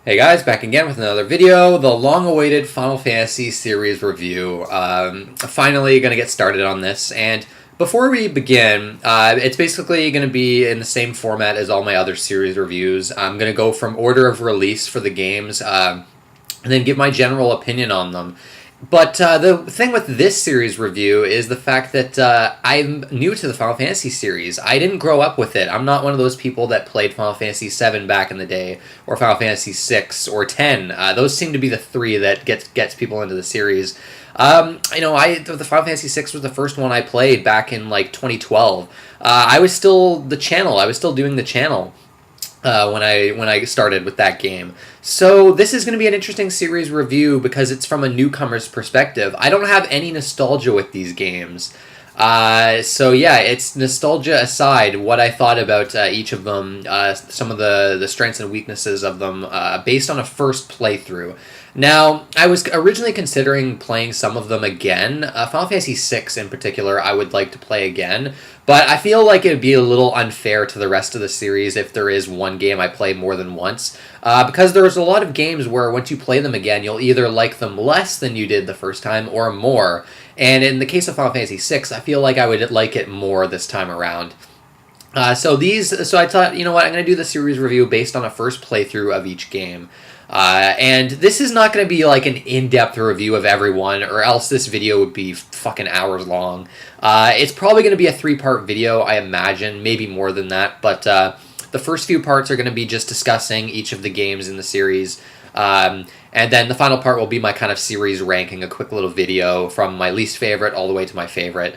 Hey guys, back again with another video, the long-awaited Final Fantasy series review. Finally going to get started on this, and before we begin, it's basically going to be in the same format as all my other series reviews. I'm going to go from order of release for the games, and then give my general opinion on them. But the thing with this series review is the fact that I'm new to the Final Fantasy series. I didn't grow up with it. I'm not one of those people that played Final Fantasy VII back in the day, or Final Fantasy VI or 10. Those seem to be the three that gets people into the series. The Final Fantasy VI was the first one I played back in like 2012. I was still doing the channel. When I started with that game. So this is going to be an interesting series review because it's from a newcomer's perspective. I don't have any nostalgia with these games. So yeah, it's nostalgia aside, what I thought about each of them, some of the strengths and weaknesses of them, based on a first playthrough. Now, I was originally considering playing some of them again. Final Fantasy VI in particular, I would like to play again, but I feel like it would be a little unfair to the rest of the series if there is one game I play more than once, because there's a lot of games where once you play them again, you'll either like them less than you did the first time or more. And in the case of Final Fantasy VI, I feel like I would like it more this time around. So I thought, you know what, I'm going to do the series review based on a first playthrough of each game. And this is not going to be like an in-depth review of everyone, or else this video would be fucking hours long. It's probably going to be a 3-part video, I imagine, maybe more than that, but the first few parts are going to be just discussing each of the games in the series, and then the final part will be my kind of series ranking, a quick little video from my least favorite all the way to my favorite.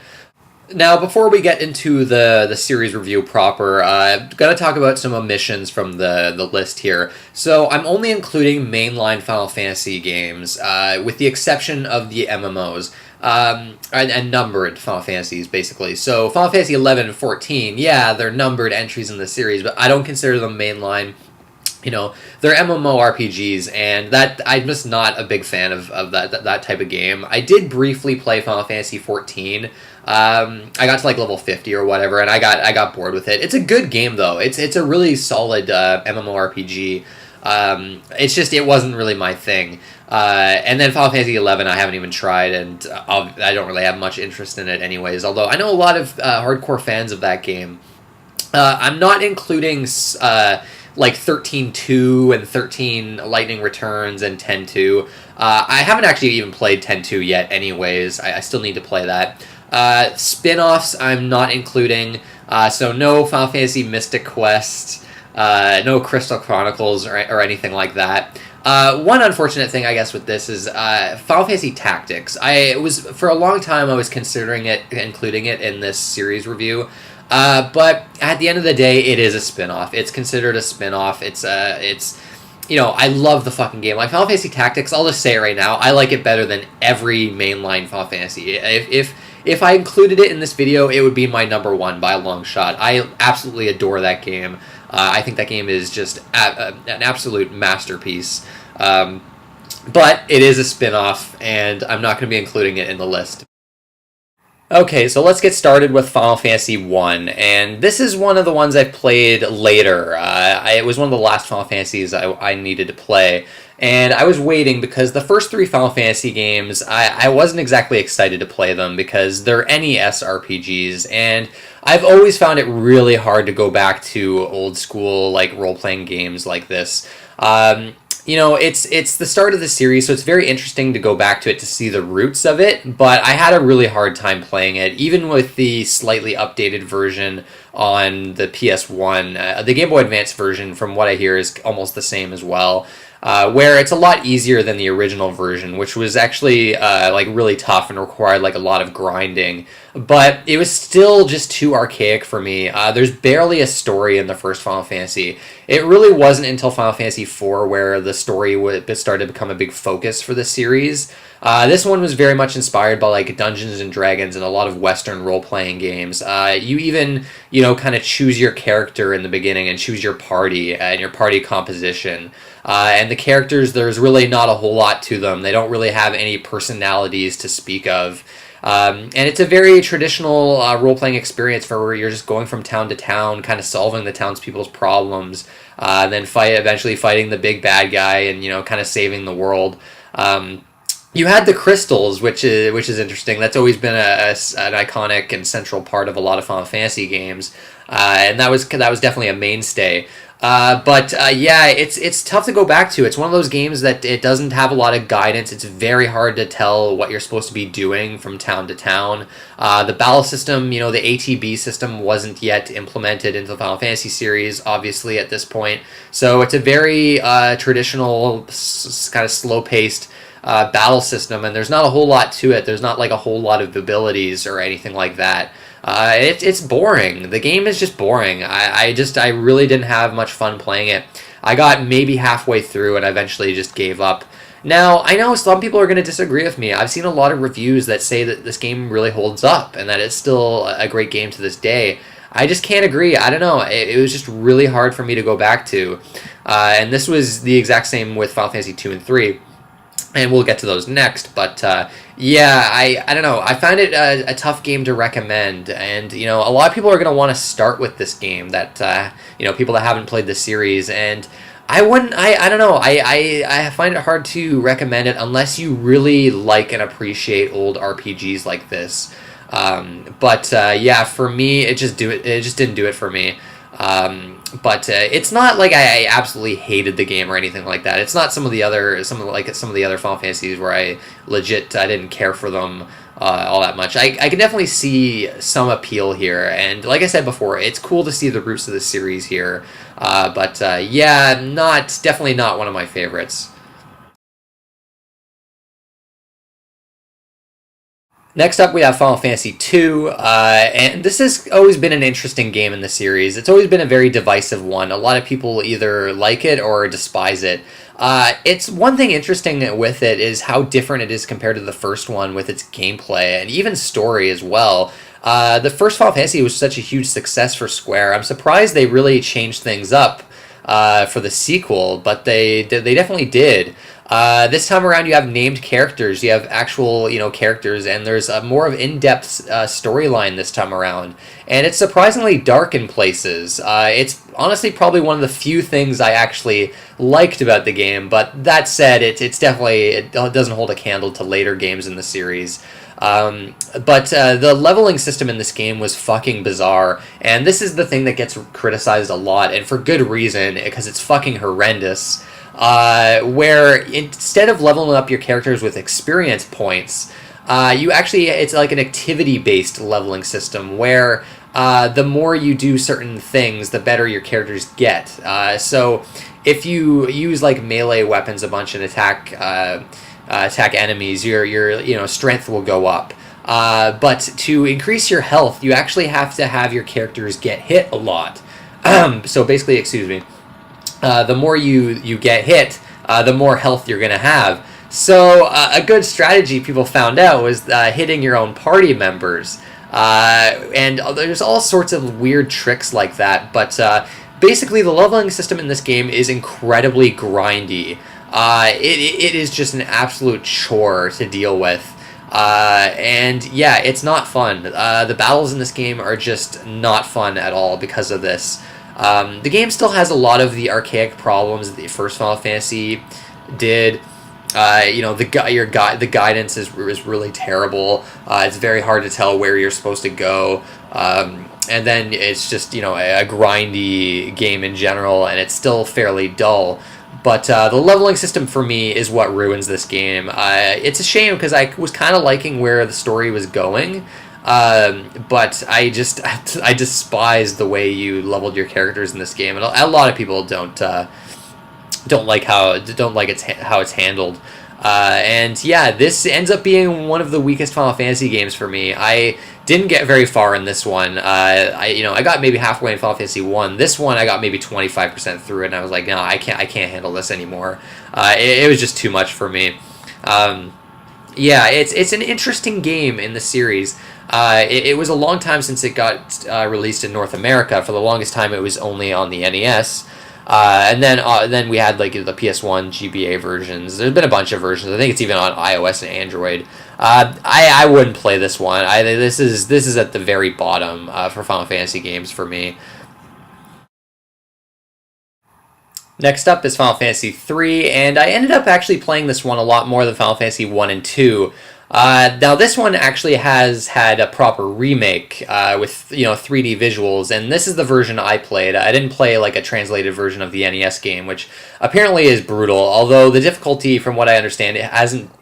Now, before we get into the series review proper, I'm going to talk about some omissions from the list here. So, I'm only including mainline Final Fantasy games, with the exception of the MMOs, and numbered Final Fantasies, basically. So, Final Fantasy 11 and 14, yeah, they're numbered entries in the series, but I don't consider them mainline. You know, they're MMORPGs, and that I'm just not a big fan of that type of game. I did briefly play Final Fantasy 14. I got to like level 50 or whatever, and I got bored with it. It's a good game though. It's a really solid MMORPG. It's just it wasn't really my thing. And then Final Fantasy 11 I haven't even tried, and I don't really have much interest in it anyways. Although I know a lot of hardcore fans of that game. I'm not including like 13.2 and 13 Lightning Returns and 10.2. I haven't actually even played 10.2 yet anyways. I still need to play that. Spin-offs I'm not including. So no Final Fantasy Mystic Quest, no Crystal Chronicles or anything like that. One unfortunate thing, I guess, with this is Final Fantasy Tactics. For a long time I was considering including it in this series review. But at the end of the day, it is a spin-off. It's considered a spin-off. It's you know, I love the fucking game. Like Final Fantasy Tactics, I'll just say it right now, I like it better than every mainline Final Fantasy. If I included it in this video, it would be my number one by a long shot. I absolutely adore that game. I think that game is just an absolute masterpiece. But it is a spin-off, and I'm not going to be including it in the list. Okay, so let's get started with Final Fantasy 1, and this is one of the ones I played later. It was one of the last Final Fantasies I needed to play, and I was waiting because the first 3 Final Fantasy games, I wasn't exactly excited to play them because they're NES RPGs, and I've always found it really hard to go back to old school like role-playing games like this. You know, it's the start of the series, so it's very interesting to go back to it to see the roots of it, but I had a really hard time playing it, even with the slightly updated version on the PS1. The Game Boy Advance version, from what I hear, is almost the same as well, where it's a lot easier than the original version, which was actually like really tough and required like a lot of grinding, but it was still just too archaic for me. There's barely a story in the first Final Fantasy. It really wasn't until Final Fantasy IV where the story started to become a big focus for the series. This one was very much inspired by like Dungeons and Dragons and a lot of Western role-playing games. You even, you know, kind of choose your character in the beginning and choose your party and your party composition. And the characters, there's really not a whole lot to them. They don't really have any personalities to speak of. And it's a very traditional role-playing experience for where you're just going from town to town, kind of solving the townspeople's problems, then eventually fighting the big bad guy, and kind of saving the world. You had the crystals, which is interesting. That's always been an iconic and central part of a lot of Final Fantasy games, and that was definitely a mainstay. But yeah, it's tough to go back to. It's one of those games that it doesn't have a lot of guidance. It's very hard to tell what you're supposed to be doing from town to town. The battle system, the ATB system wasn't yet implemented into the Final Fantasy series, obviously, at this point. So it's a very traditional, kind of slow-paced battle system, and there's not a whole lot to it. There's not like a whole lot of abilities or anything like that. It's boring. The game is just boring. I really didn't have much fun playing it. I got maybe halfway through and I eventually just gave up. Now, I know some people are going to disagree with me. I've seen a lot of reviews that say that this game really holds up and that it's still a great game to this day. I just can't agree. I don't know. It was just really hard for me to go back to. And this was the exact same with Final Fantasy 2 and 3. And we'll get to those next, but yeah, I don't know. I find it a tough game to recommend, and a lot of people are going to want to start with this game. That people that haven't played the series, and I wouldn't. I don't know. I find it hard to recommend it unless you really like and appreciate old RPGs like this. But yeah, for me, it just didn't do it for me. But it's not like I absolutely hated the game or anything like that. It's not some of the other Final Fantasies where I didn't care for them all that much. I can definitely see some appeal here, and like I said before, it's cool to see the roots of the series here. But yeah, definitely not one of my favorites. Next up, we have Final Fantasy II, and this has always been an interesting game in the series. It's always been a very divisive one. A lot of people either like it or despise it. It's one thing interesting with it is how different it is compared to the first one with its gameplay and even story as well. The first Final Fantasy was such a huge success for Square. I'm surprised they really changed things up for the sequel, but they definitely did. This time around, you have named characters. You have actual, characters, and there's a more of in-depth storyline this time around. And it's surprisingly dark in places. It's honestly probably one of the few things I actually liked about the game. But that said, it doesn't hold a candle to later games in the series. But the leveling system in this game was fucking bizarre, and this is the thing that gets criticized a lot, and for good reason, because it's fucking horrendous. Where instead of leveling up your characters with experience points, it's like an activity-based leveling system where the more you do certain things, the better your characters get. So if you use like melee weapons a bunch and attack enemies, your strength will go up. But to increase your health, you actually have to have your characters get hit a lot. So basically, excuse me. The more you get hit, the more health you're going to have. So a good strategy people found out was hitting your own party members. And there's all sorts of weird tricks like that. But basically, the leveling system in this game is incredibly grindy. It is just an absolute chore to deal with. And yeah, it's not fun. The battles in this game are just not fun at all because of this. The game still has a lot of the archaic problems that the first Final Fantasy did. The guidance is really terrible. It's very hard to tell where you're supposed to go. And then it's just, a grindy game in general, and it's still fairly dull. But the leveling system for me is what ruins this game. It's a shame because I was kind of liking where the story was going. But I despise the way you leveled your characters in this game, and a lot of people don't like how it's handled. And yeah, this ends up being one of the weakest Final Fantasy games for me. I didn't get very far in this one. I got maybe halfway in Final Fantasy 1. This one I got maybe 25% through it, and I was like, no, I can't handle this anymore. It was just too much for me. Yeah, it's an interesting game in the series. It was a long time since it got released in North America. For the longest time, it was only on the NES. And then we had like the PS1 GBA versions. There's been a bunch of versions. I think it's even on iOS and Android. I wouldn't play this one. This is at the very bottom for Final Fantasy games for me. Next up is Final Fantasy III, and I ended up actually playing this one a lot more than Final Fantasy 1 and 2. Now this one actually has had a proper remake with 3D visuals, and this is the version I played. I didn't play like a translated version of the NES game, which apparently is brutal. Although the difficulty, from what I understand,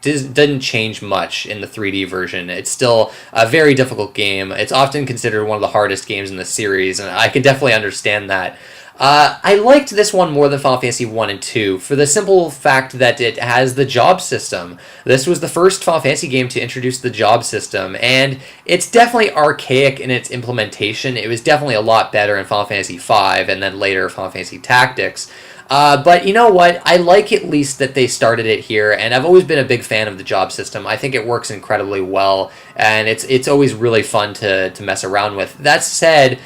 didn't change much in the 3D version. It's still a very difficult game. It's often considered one of the hardest games in the series, and I can definitely understand that. I liked this one more than Final Fantasy 1 and 2 for the simple fact that it has the job system. This was the first Final Fantasy game to introduce the job system, and it's definitely archaic in its implementation. It was definitely a lot better in Final Fantasy V and then later Final Fantasy Tactics. But you know what? I like at least that they started it here, and I've always been a big fan of the job system. I think it works incredibly well, and it's always really fun to mess around with. That said,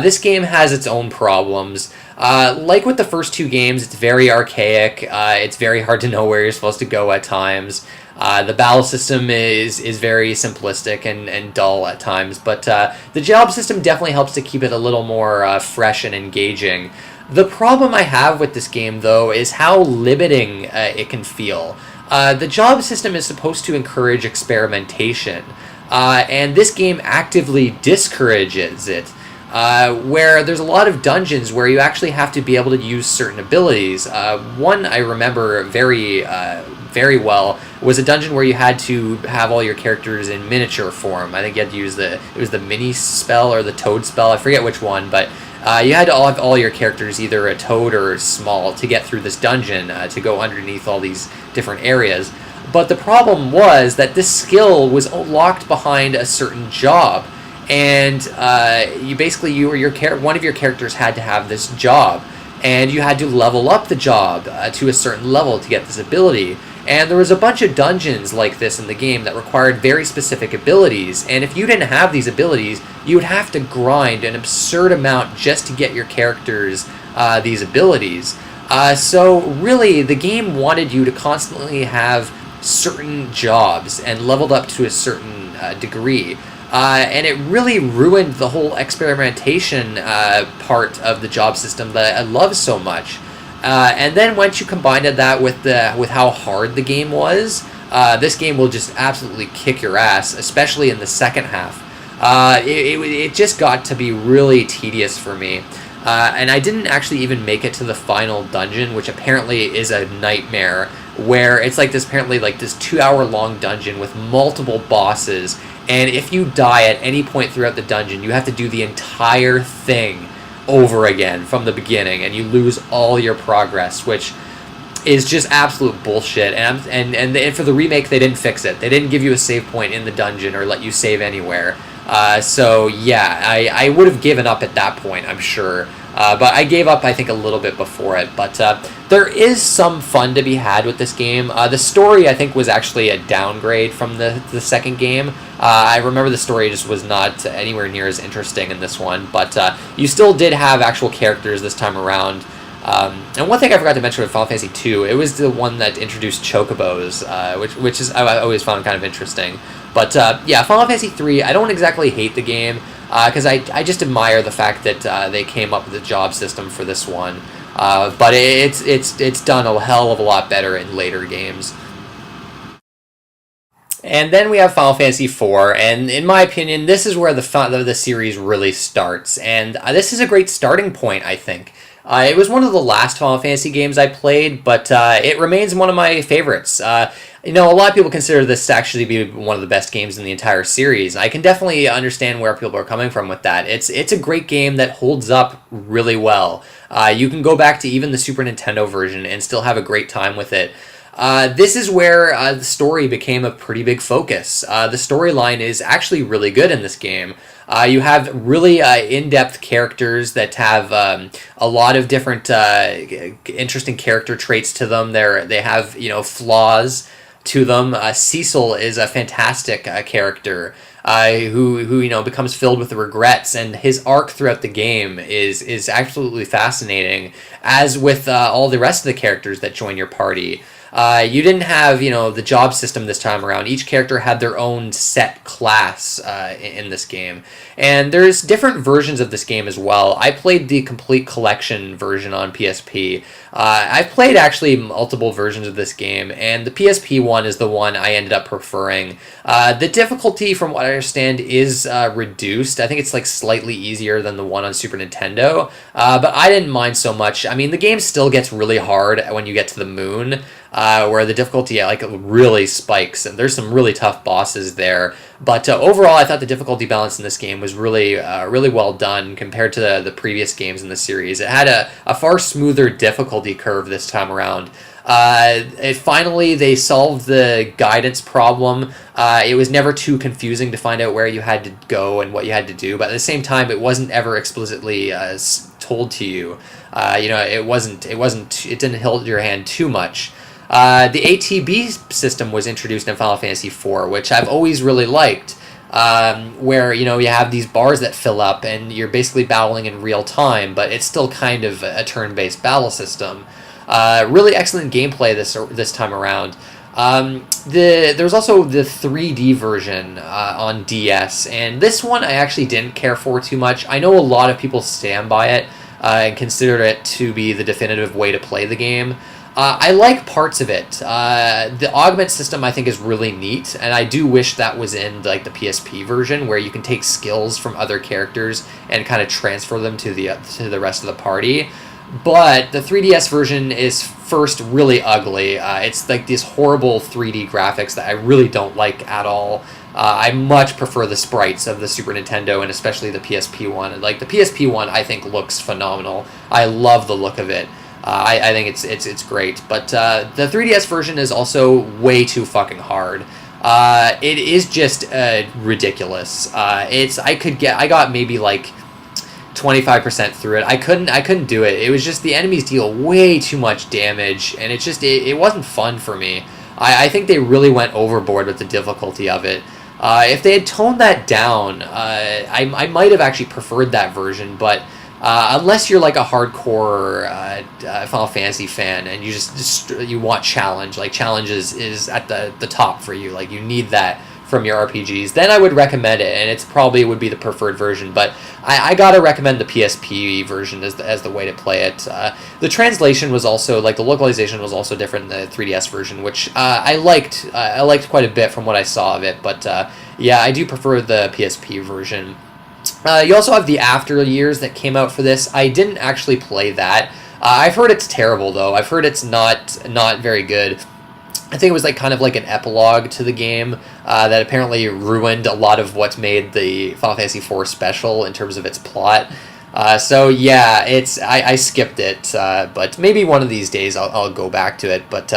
this game has its own problems. Like with the first two games, it's very archaic. It's very hard to know where you're supposed to go at times. The battle system is very simplistic and dull at times, but the job system definitely helps to keep it a little more fresh and engaging. The problem I have with this game, though, is how limiting it can feel. The job system is supposed to encourage experimentation, and this game actively discourages it, where there's a lot of dungeons where you actually have to be able to use certain abilities. One I remember very well was a dungeon where you had to have all your characters in miniature form. I think you had to use it was the mini spell or the toad spell, I forget which one, but you had to have all your characters either a toad or small to get through this dungeon, to go underneath all these different areas. But the problem was that this skill was locked behind a certain job, and one of your characters had to have this job, and you had to level up the job to a certain level to get this ability. And there was a bunch of dungeons like this in the game that required very specific abilities, and if you didn't have these abilities, you would have to grind an absurd amount just to get your characters these abilities. So really, the game wanted you to constantly have certain jobs and leveled up to a certain degree. And it really ruined the whole experimentation part of the job system that I love so much. And then once you combined that with how hard the game was, this game will just absolutely kick your ass, especially in the second half. It just got to be really tedious for me. And I didn't actually even make it to the final dungeon, which apparently is a nightmare, where it's like this 2-hour long dungeon with multiple bosses, and if you die at any point throughout the dungeon, you have to do the entire thing over again from the beginning, and you lose all your progress, which is just absolute bullshit. And for the remake, they didn't fix it. They didn't give you a save point in the dungeon or let you save anywhere. So yeah, I would have given up at that point, I'm sure. But I gave up, I think, a little bit before it. But there is some fun to be had with this game. The story, I think, was actually a downgrade from the second game. I remember the story just was not anywhere near as interesting in this one. But you still did have actual characters this time around. And one thing I forgot to mention with Final Fantasy II, it was the one that introduced chocobos, which is I always found kind of interesting. But yeah, Final Fantasy III, I don't exactly hate the game, because I just admire the fact that they came up with a job system for this one. But it's done a hell of a lot better in later games. And then we have Final Fantasy IV, and in my opinion, this is where the series really starts. And this is a great starting point, I think. It was one of the last Final Fantasy games I played, but it remains one of my favorites. A lot of people consider this to actually be one of the best games in the entire series. I can definitely understand where people are coming from with that. It's a great game that holds up really well. You can go back to even the Super Nintendo version and still have a great time with it. This is where the story became a pretty big focus. The storyline is actually really good in this game. You have really in-depth characters that have a lot of different interesting character traits to them. They have flaws to them. Cecil is a fantastic character. who becomes filled with regrets, and his arc throughout the game is absolutely fascinating. As with all the rest of the characters that join your party. You didn't have, the job system this time around. Each character had their own set class in this game. And there's different versions of this game as well. I played the complete collection version on PSP. I've played actually multiple versions of this game, and the PSP one is the one I ended up preferring. The difficulty, from what I understand, is reduced. I think it's like slightly easier than the one on Super Nintendo, but I didn't mind so much. I mean, the game still gets really hard when you get to the moon, where the difficulty really spikes, and there's some really tough bosses there. But overall, I thought the difficulty balance in this game was really well done compared to the previous games in the series. It had a far smoother difficulty curve this time around. Finally, they solved the guidance problem. It was never too confusing to find out where you had to go and what you had to do, but at the same time, it wasn't ever explicitly told to you. It didn't hold your hand too much. The ATB system was introduced in Final Fantasy IV, which I've always really liked, where you have these bars that fill up and you're basically battling in real time, but it's still kind of a turn-based battle system. Really excellent gameplay this time around. There's also the 3D version on DS, and this one I actually didn't care for too much. I know a lot of people stand by it and consider it to be the definitive way to play the game. I like parts of it. The augment system I think is really neat, and I do wish that was in the PSP version, where you can take skills from other characters and kind of transfer them to the rest of the party. But the 3DS version is first really ugly. It's like these horrible 3D graphics that I really don't like at all. I much prefer the sprites of the Super Nintendo and especially the PSP one. Like the PSP one, I think looks phenomenal. I love the look of it. I think it's great, but the 3DS version is also way too fucking hard. It is just ridiculous. I got maybe like 25% through it. I couldn't do it. It was just the enemies deal way too much damage, and it wasn't fun for me. I think they really went overboard with the difficulty of it. If they had toned that down, I might have actually preferred that version, but unless you're like a hardcore Final Fantasy fan and you want challenge, like challenge is at the top for you, like you need that from your RPGs, then I would recommend it, and it's probably would be the preferred version, but I gotta recommend the PSP version as the way to play it. The translation was also, the localization was also different than the 3DS version, which I liked quite a bit from what I saw of it, but yeah, I do prefer the PSP version. You also have the After Years that came out for this. I didn't actually play that. I've heard it's terrible, though. I've heard it's not very good. I think it was kind of like an epilogue to the game that apparently ruined a lot of what's made the Final Fantasy IV special in terms of its plot. So yeah, I skipped it, but maybe one of these days I'll go back to it. But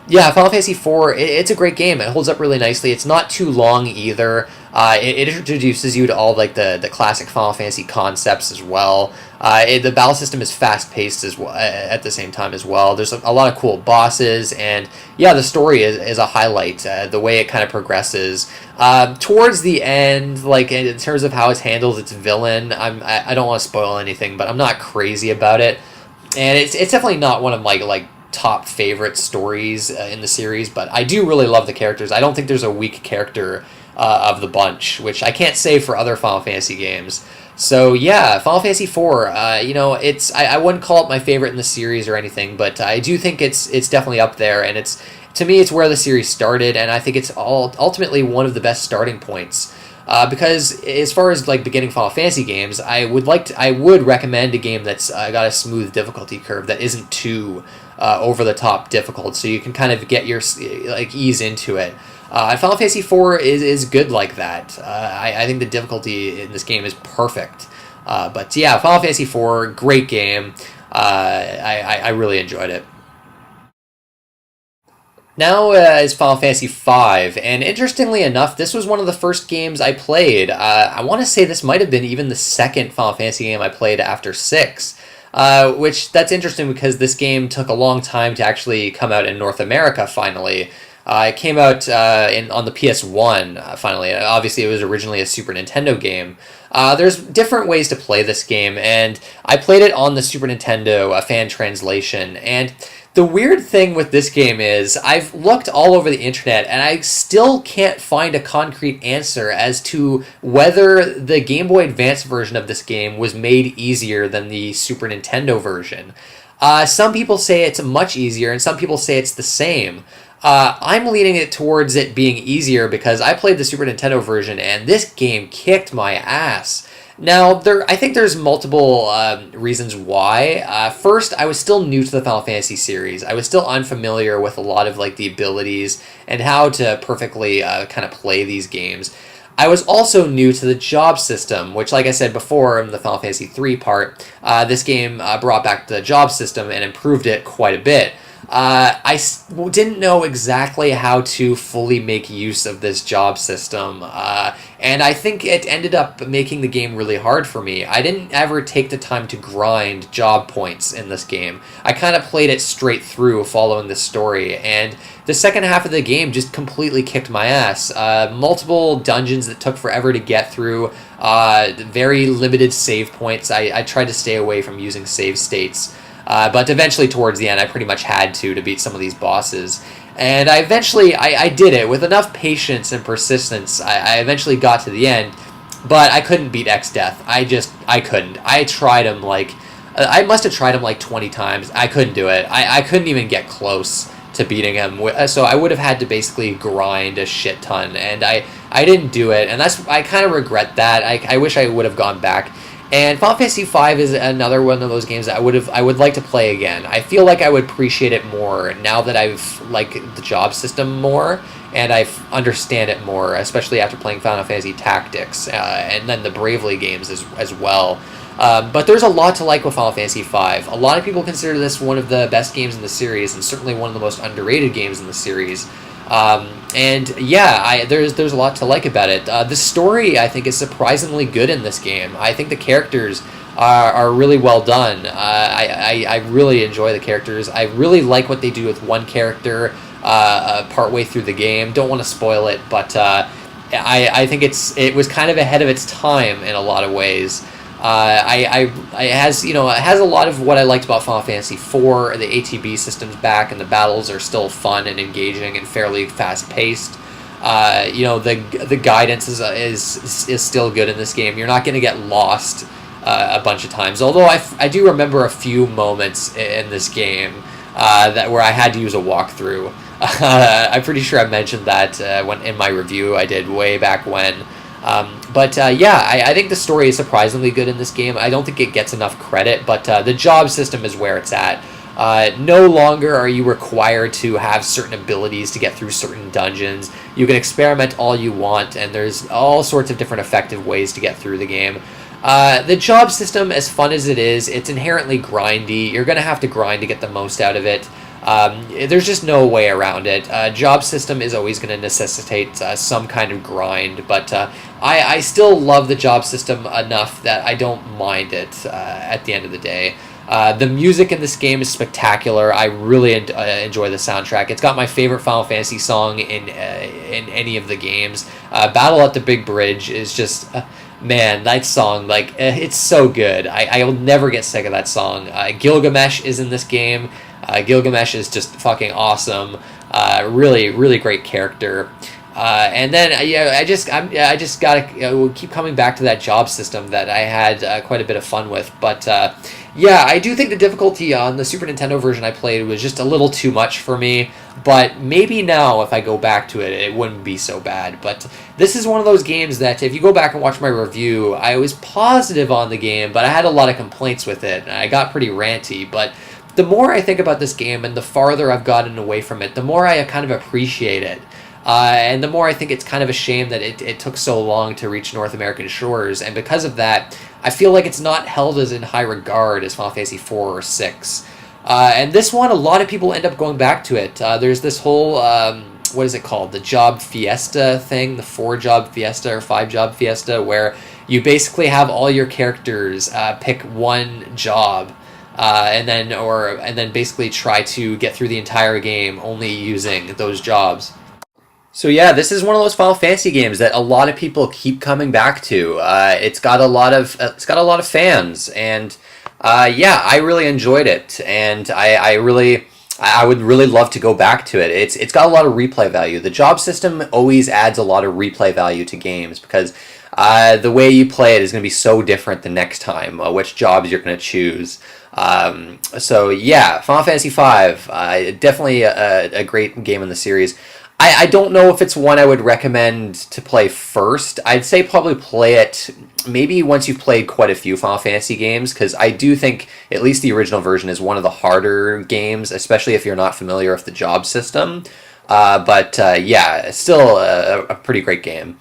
yeah, Final Fantasy IV, it's a great game. It holds up really nicely. It's not too long either. It introduces you to all the classic Final Fantasy concepts as well. The battle system is fast-paced as well, at the same time as well. There's a lot of cool bosses, and yeah, the story is a highlight. The way it kind of progresses towards the end, in terms of how it's handled its villain. I don't want to spoil anything, but I'm not crazy about it, and it's definitely not one of my top favorite stories in the series. But I do really love the characters. I don't think there's a weak character of the bunch, which I can't say for other Final Fantasy games. So yeah, Final Fantasy IV, I wouldn't call it my favorite in the series or anything, but I do think it's definitely up there, and to me it's where the series started, and I think it's ultimately one of the best starting points. Because as far as beginning Final Fantasy games, I would recommend a game that's got a smooth difficulty curve that isn't too over the top difficult, so you can kind of get your ease into it. Final Fantasy IV is good like that. I think the difficulty in this game is perfect. But yeah, Final Fantasy IV, great game. I really enjoyed it. Now is Final Fantasy V, and interestingly enough, this was one of the first games I played. I want to say this might have been even the second Final Fantasy game I played after 6. Which, that's interesting because this game took a long time to actually come out in North America finally. It came out on the PS1, finally. Obviously, it was originally a Super Nintendo game. There's different ways to play this game, and I played it on the Super Nintendo, a fan translation, and the weird thing with this game is I've looked all over the internet and I still can't find a concrete answer as to whether the Game Boy Advance version of this game was made easier than the Super Nintendo version. Some people say it's much easier and some people say it's the same. I'm leaning it towards it being easier because I played the Super Nintendo version and this game kicked my ass. Now, I think there's multiple reasons why. First, I was still new to the Final Fantasy series. I was still unfamiliar with a lot of like the abilities and how to perfectly kind of play these games. I was also new to the job system, which, like I said before in the Final Fantasy 3 part, this game brought back the job system and improved it quite a bit. I didn't know exactly how to fully make use of this job system, and I think it ended up making the game really hard for me. I didn't ever take the time to grind job points in this game. I kind of played it straight through following the story, and the second half of the game just completely kicked my ass. Multiple dungeons that took forever to get through, very limited save points. I tried to stay away from using save states. But eventually, towards the end, I pretty much had to beat some of these bosses. And I eventually, I did it. With enough patience and persistence, I eventually got to the end, but I couldn't beat X-Death. I couldn't. I tried him I must have tried him like 20 times. I couldn't do it. I couldn't even get close to beating him. So I would have had to basically grind a shit ton, and I didn't do it. And I kind of regret that. I wish I would have gone back. And Final Fantasy V is another one of those games that I would like to play again. I feel like I would appreciate it more now that I've liked the job system more and I understand it more, especially after playing Final Fantasy Tactics and then the Bravely games as well. But there's a lot to like with Final Fantasy V. A lot of people consider this one of the best games in the series and certainly one of the most underrated games in the series. And yeah, there's a lot to like about it. The story, I think, is surprisingly good in this game. I think the characters are really well done. I really enjoy the characters. I really like what they do with one character partway through the game. Don't want to spoil it, but I think it was kind of ahead of its time in a lot of ways. It has a lot of what I liked about Final Fantasy IV. The ATB system's back, and the battles are still fun and engaging and fairly fast paced. The guidance is still good in this game. You're not going to get lost a bunch of times. Although I do remember a few moments in this game where I had to use a walkthrough. I'm pretty sure I mentioned that when in my review I did way back when. I think the story is surprisingly good in this game. I don't think it gets enough credit, but the job system is where it's at. No longer are you required to have certain abilities to get through certain dungeons. You can experiment all you want, and there's all sorts of different effective ways to get through the game. The job system, as fun as it is, it's inherently grindy. You're going to have to grind to get the most out of it. There's just no way around it. Job system is always going to necessitate some kind of grind, but I still love the job system enough that I don't mind it at the end of the day. The music in this game is spectacular. I really enjoy the soundtrack. It's got my favorite Final Fantasy song in any of the games. Battle at the Big Bridge is just... man, that song, it's so good. I will never get sick of that song. Gilgamesh is in this game. Gilgamesh is just fucking awesome. Really, really great character. And then I just gotta keep coming back to that job system that I had quite a bit of fun with. But I do think the difficulty on the Super Nintendo version I played was just a little too much for me. But maybe now, if I go back to it, it wouldn't be so bad. But this is one of those games that if you go back and watch my review, I was positive on the game, but I had a lot of complaints with it, and I got pretty ranty. But the more I think about this game and the farther I've gotten away from it, the more I kind of appreciate it. And the more I think it's kind of a shame that it took so long to reach North American shores. And because of that, I feel like it's not held as in high regard as Final Fantasy IV or VI. And this one, a lot of people end up going back to it. There's this whole, what is it called? The Job Fiesta thing, the 4-Job Fiesta or 5-Job Fiesta, where you basically have all your characters pick one job. and then basically try to get through the entire game only using those jobs. So yeah, this is one of those Final Fantasy games that a lot of people keep coming back to. It's got a lot of fans, and yeah, I really enjoyed it, and I would really love to go back to it. It's got a lot of replay value. The job system always adds a lot of replay value to games because the way you play it is going to be so different the next time, which jobs you're going to choose. So yeah, Final Fantasy V, definitely a great game in the series. I don't know if it's one I would recommend to play first. I'd say probably play it maybe once you've played quite a few Final Fantasy games, because I do think at least the original version is one of the harder games, especially if you're not familiar with the job system. But yeah, still a pretty great game.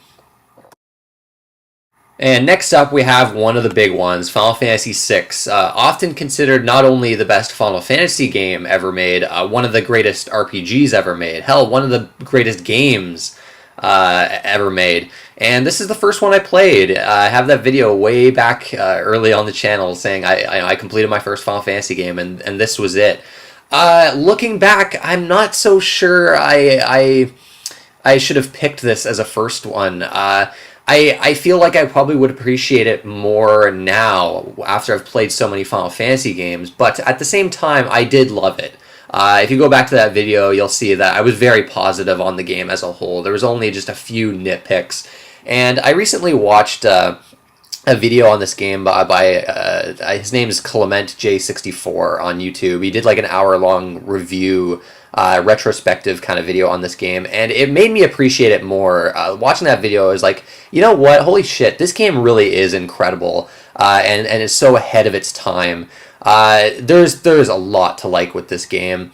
And next up, we have one of the big ones, Final Fantasy VI, often considered not only the best Final Fantasy game ever made, one of the greatest RPGs ever made, hell, one of the greatest games ever made. And this is the first one I played. I have that video way back early on the channel saying I completed my first Final Fantasy game, and this was it. Looking back, I'm not so sure I should have picked this as a first one. I feel like I probably would appreciate it more now after I've played so many Final Fantasy games, but at the same time, I did love it. If you go back to that video, you'll see that I was very positive on the game as a whole. There was only just a few nitpicks, and I recently watched a video on this game by his name is Clement J64 on YouTube. He did like an hour-long review retrospective kind of video on this game, and it made me appreciate it more. Watching that video, I was like, you know what? Holy shit, this game really is incredible, and is so ahead of its time. There's a lot to like with this game.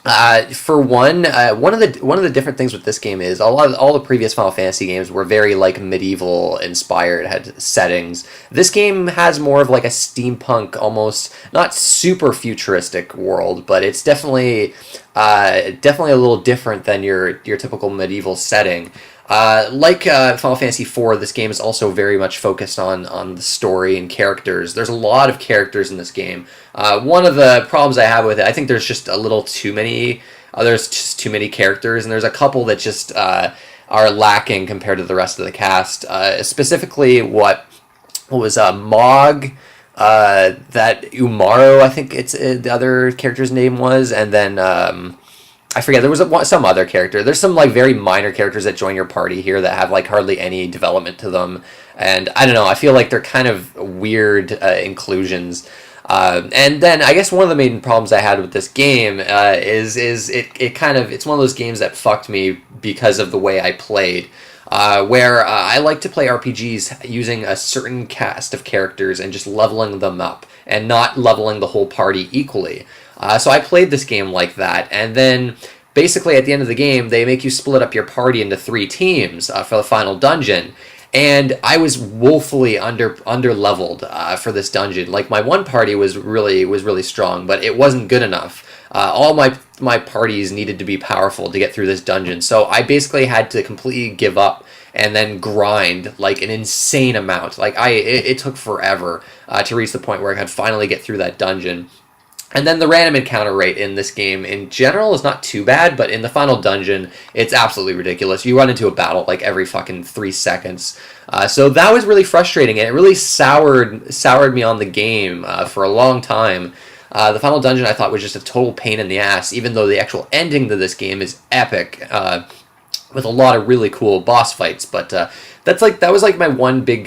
For one of the different things with this game is all the previous Final Fantasy games were very like medieval inspired, had settings. This game has more of like a steampunk, almost not super futuristic world, but it's definitely a little different than your typical medieval setting. Like Final Fantasy IV, this game is also very much focused on the story and characters. There's a lot of characters in this game. One of the problems I have with it, I think there's just a little too many. There's just too many characters, and there's a couple that just are lacking compared to the rest of the cast. Specifically, what was Mog? That Umaru, I think it's the other character's name was, and then I forget, there was some other character. There's some like very minor characters that join your party here that have like hardly any development to them, and I don't know, I feel like they're kind of weird inclusions. And then I guess one of the main problems I had with this game is it's one of those games that fucked me because of the way I played. Where I like to play RPGs using a certain cast of characters and just leveling them up and not leveling the whole party equally. So I played this game like that, and then basically at the end of the game, they make you split up your party into 3 teams for the final dungeon. And I was woefully under leveled for this dungeon. Like my one party was really strong, but it wasn't good enough. All my parties needed to be powerful to get through this dungeon, so I basically had to completely give up and then grind like an insane amount. Like it took forever to reach the point where I could finally get through that dungeon. And then the random encounter rate in this game in general is not too bad, but in the final dungeon, it's absolutely ridiculous. You run into a battle like every fucking 3 seconds. So that was really frustrating, and it really soured me on the game for a long time. The final dungeon I thought was just a total pain in the ass, even though the actual ending to this game is epic, with a lot of really cool boss fights. But that was like my one big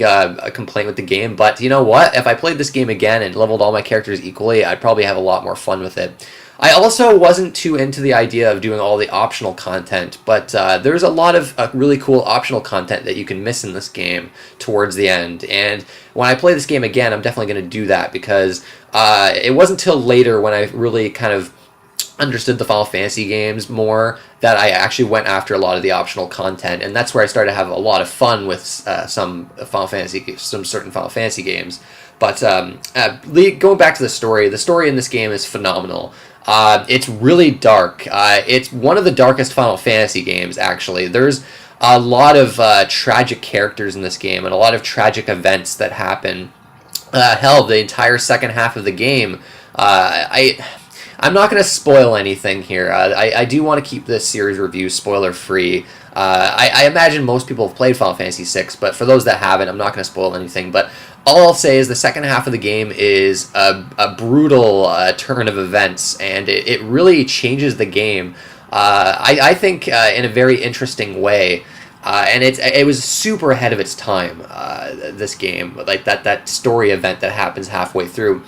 complaint with the game. But you know what? If I played this game again and leveled all my characters equally, I'd probably have a lot more fun with it. I also wasn't too into the idea of doing all the optional content, but there's a lot of really cool optional content that you can miss in this game towards the end. And when I play this game again, I'm definitely going to do that, because it wasn't until later when I really kind of understood the Final Fantasy games more that I actually went after a lot of the optional content, and that's where I started to have a lot of fun with some certain Final Fantasy games. But going back to the story in this game is phenomenal. It's really dark. It's one of the darkest Final Fantasy games, actually. There's a lot of tragic characters in this game and a lot of tragic events that happen. Hell, the entire second half of the game I'm not going to spoil anything here. I do want to keep this series review spoiler free. I imagine most people have played Final Fantasy VI, but for those that haven't, I'm not going to spoil anything. But all I'll say is the second half of the game is a brutal turn of events, and it really changes the game. I think in a very interesting way. And it was super ahead of its time, this game, like that story event that happens halfway through.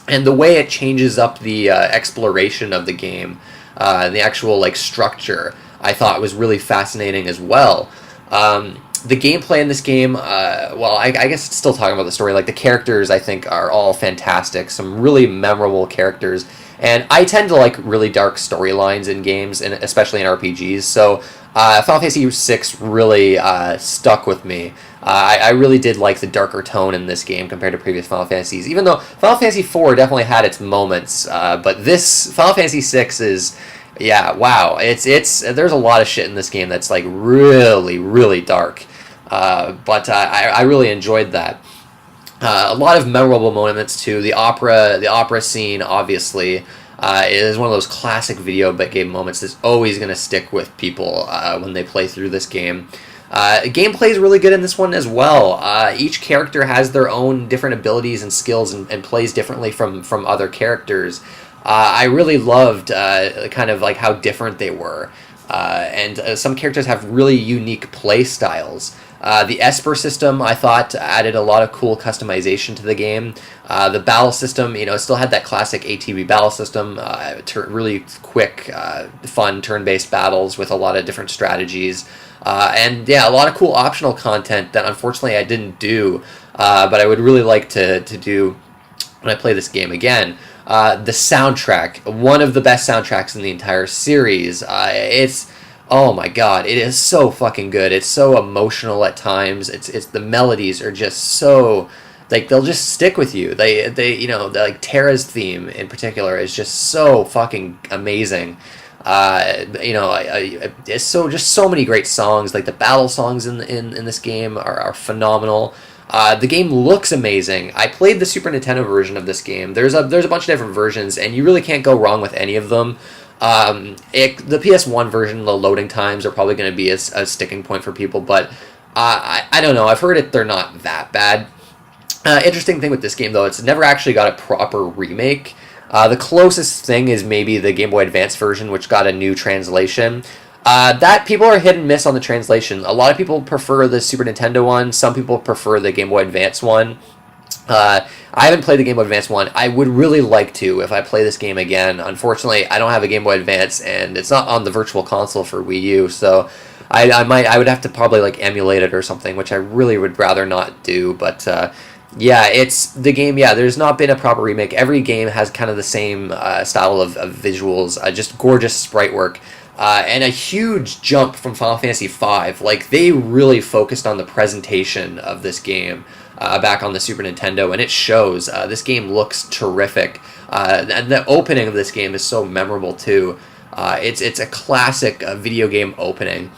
And the way it changes up the exploration of the game, the actual like structure, I thought was really fascinating as well. The gameplay in this game, I guess still talking about the story, like the characters I think are all fantastic, some really memorable characters. And I tend to like really dark storylines in games, and especially in RPGs, so Final Fantasy VI really stuck with me. I really did like the darker tone in this game compared to previous Final Fantasies, even though Final Fantasy IV definitely had its moments, but this Final Fantasy VI is, yeah, wow, it's there's a lot of shit in this game that's like really, really dark, but I really enjoyed that. A lot of memorable moments too. The opera scene, obviously, is one of those classic video game moments that's always going to stick with people when they play through this game. Gameplay is really good in this one as well. Each character has their own different abilities and skills and plays differently from other characters. I really loved kind of like how different they were. And some characters have really unique play styles. The Esper system, I thought, added a lot of cool customization to the game. The battle system, still had that classic ATB battle system, really quick, fun turn-based battles with a lot of different strategies. And yeah, a lot of cool optional content that unfortunately I didn't do, but I would really like to do when I play this game again. The soundtrack, one of the best soundtracks in the entire series. Oh my god, it is so fucking good. It's so emotional at times. It's the melodies are just so, like, they'll just stick with you. They like Terra's theme in particular is just so fucking amazing. It's so many great songs. Like the battle songs in this game are phenomenal. The game looks amazing. I played the Super Nintendo version of this game. There's a bunch of different versions, and you really can't go wrong with any of them. The PS1 version, the loading times are probably going to be a sticking point for people, but I don't know. I've heard they're not that bad. Interesting thing with this game, though, it's never actually got a proper remake. The closest thing is maybe the Game Boy Advance version, which got a new translation. That people are hit and miss on the translation. A lot of people prefer the Super Nintendo one. Some people prefer the Game Boy Advance one. I haven't played the Game Boy Advance one. I would really like to if I play this game again. Unfortunately, I don't have a Game Boy Advance, and it's not on the Virtual Console for Wii U, so I would have to probably like emulate it or something, which I really would rather not do. But yeah, it's the game. Yeah, there's not been a proper remake. Every game has kind of the same style of visuals, just gorgeous sprite work. And a huge jump from Final Fantasy V. Like, they really focused on the presentation of this game back on the Super Nintendo, and it shows. This game looks terrific. And the opening of this game is so memorable, too. It's a classic video game opening.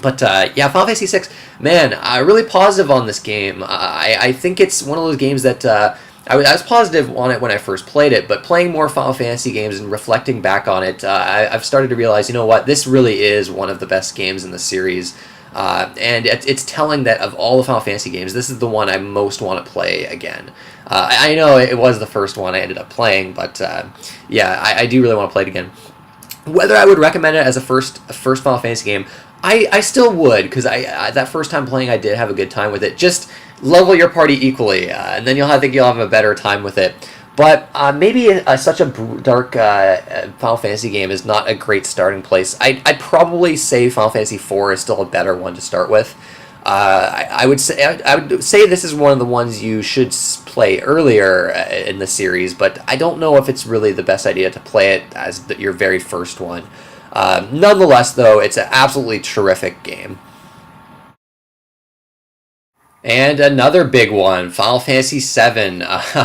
But, yeah, Final Fantasy VI, man, really positive on this game. I think it's one of those games that... I was positive on it when I first played it, but playing more Final Fantasy games and reflecting back on it, I've started to realize, you know what, this really is one of the best games in the series. And it's telling that of all the Final Fantasy games, this is the one I most want to play again. I know it was the first one I ended up playing, but yeah, I do really want to play it again. Whether I would recommend it as a first Final Fantasy game, I still would, because that first time playing I did have a good time with it. Just level your party equally, and then I think you'll have a better time with it. But maybe such a dark Final Fantasy game is not a great starting place. I'd probably say Final Fantasy IV is still a better one to start with. I would say this is one of the ones you should play earlier in the series, but I don't know if it's really the best idea to play it as your very first one. Nonetheless, though, it's an absolutely terrific game. And another big one, Final Fantasy VII.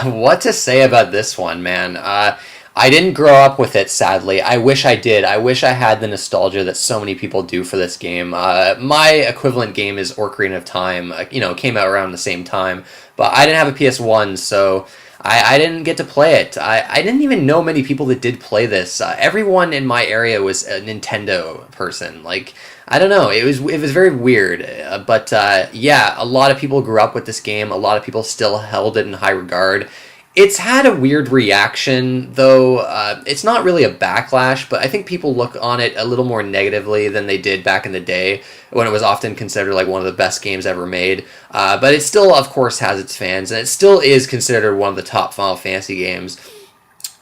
What to say about this one, man? I didn't grow up with it, sadly. I wish I did. I wish I had the nostalgia that so many people do for this game. My equivalent game is Ocarina of Time. It came out around the same time, but I didn't have a PS1, so I didn't get to play it. I didn't even know many people that did play this. Everyone in my area was a Nintendo person. Like, I don't know. It was very weird. But yeah, a lot of people grew up with this game. A lot of people still held it in high regard. It's had a weird reaction, though. It's not really a backlash, but I think people look on it a little more negatively than they did back in the day, when it was often considered like one of the best games ever made. But it still, of course, has its fans, and it still is considered one of the top Final Fantasy games.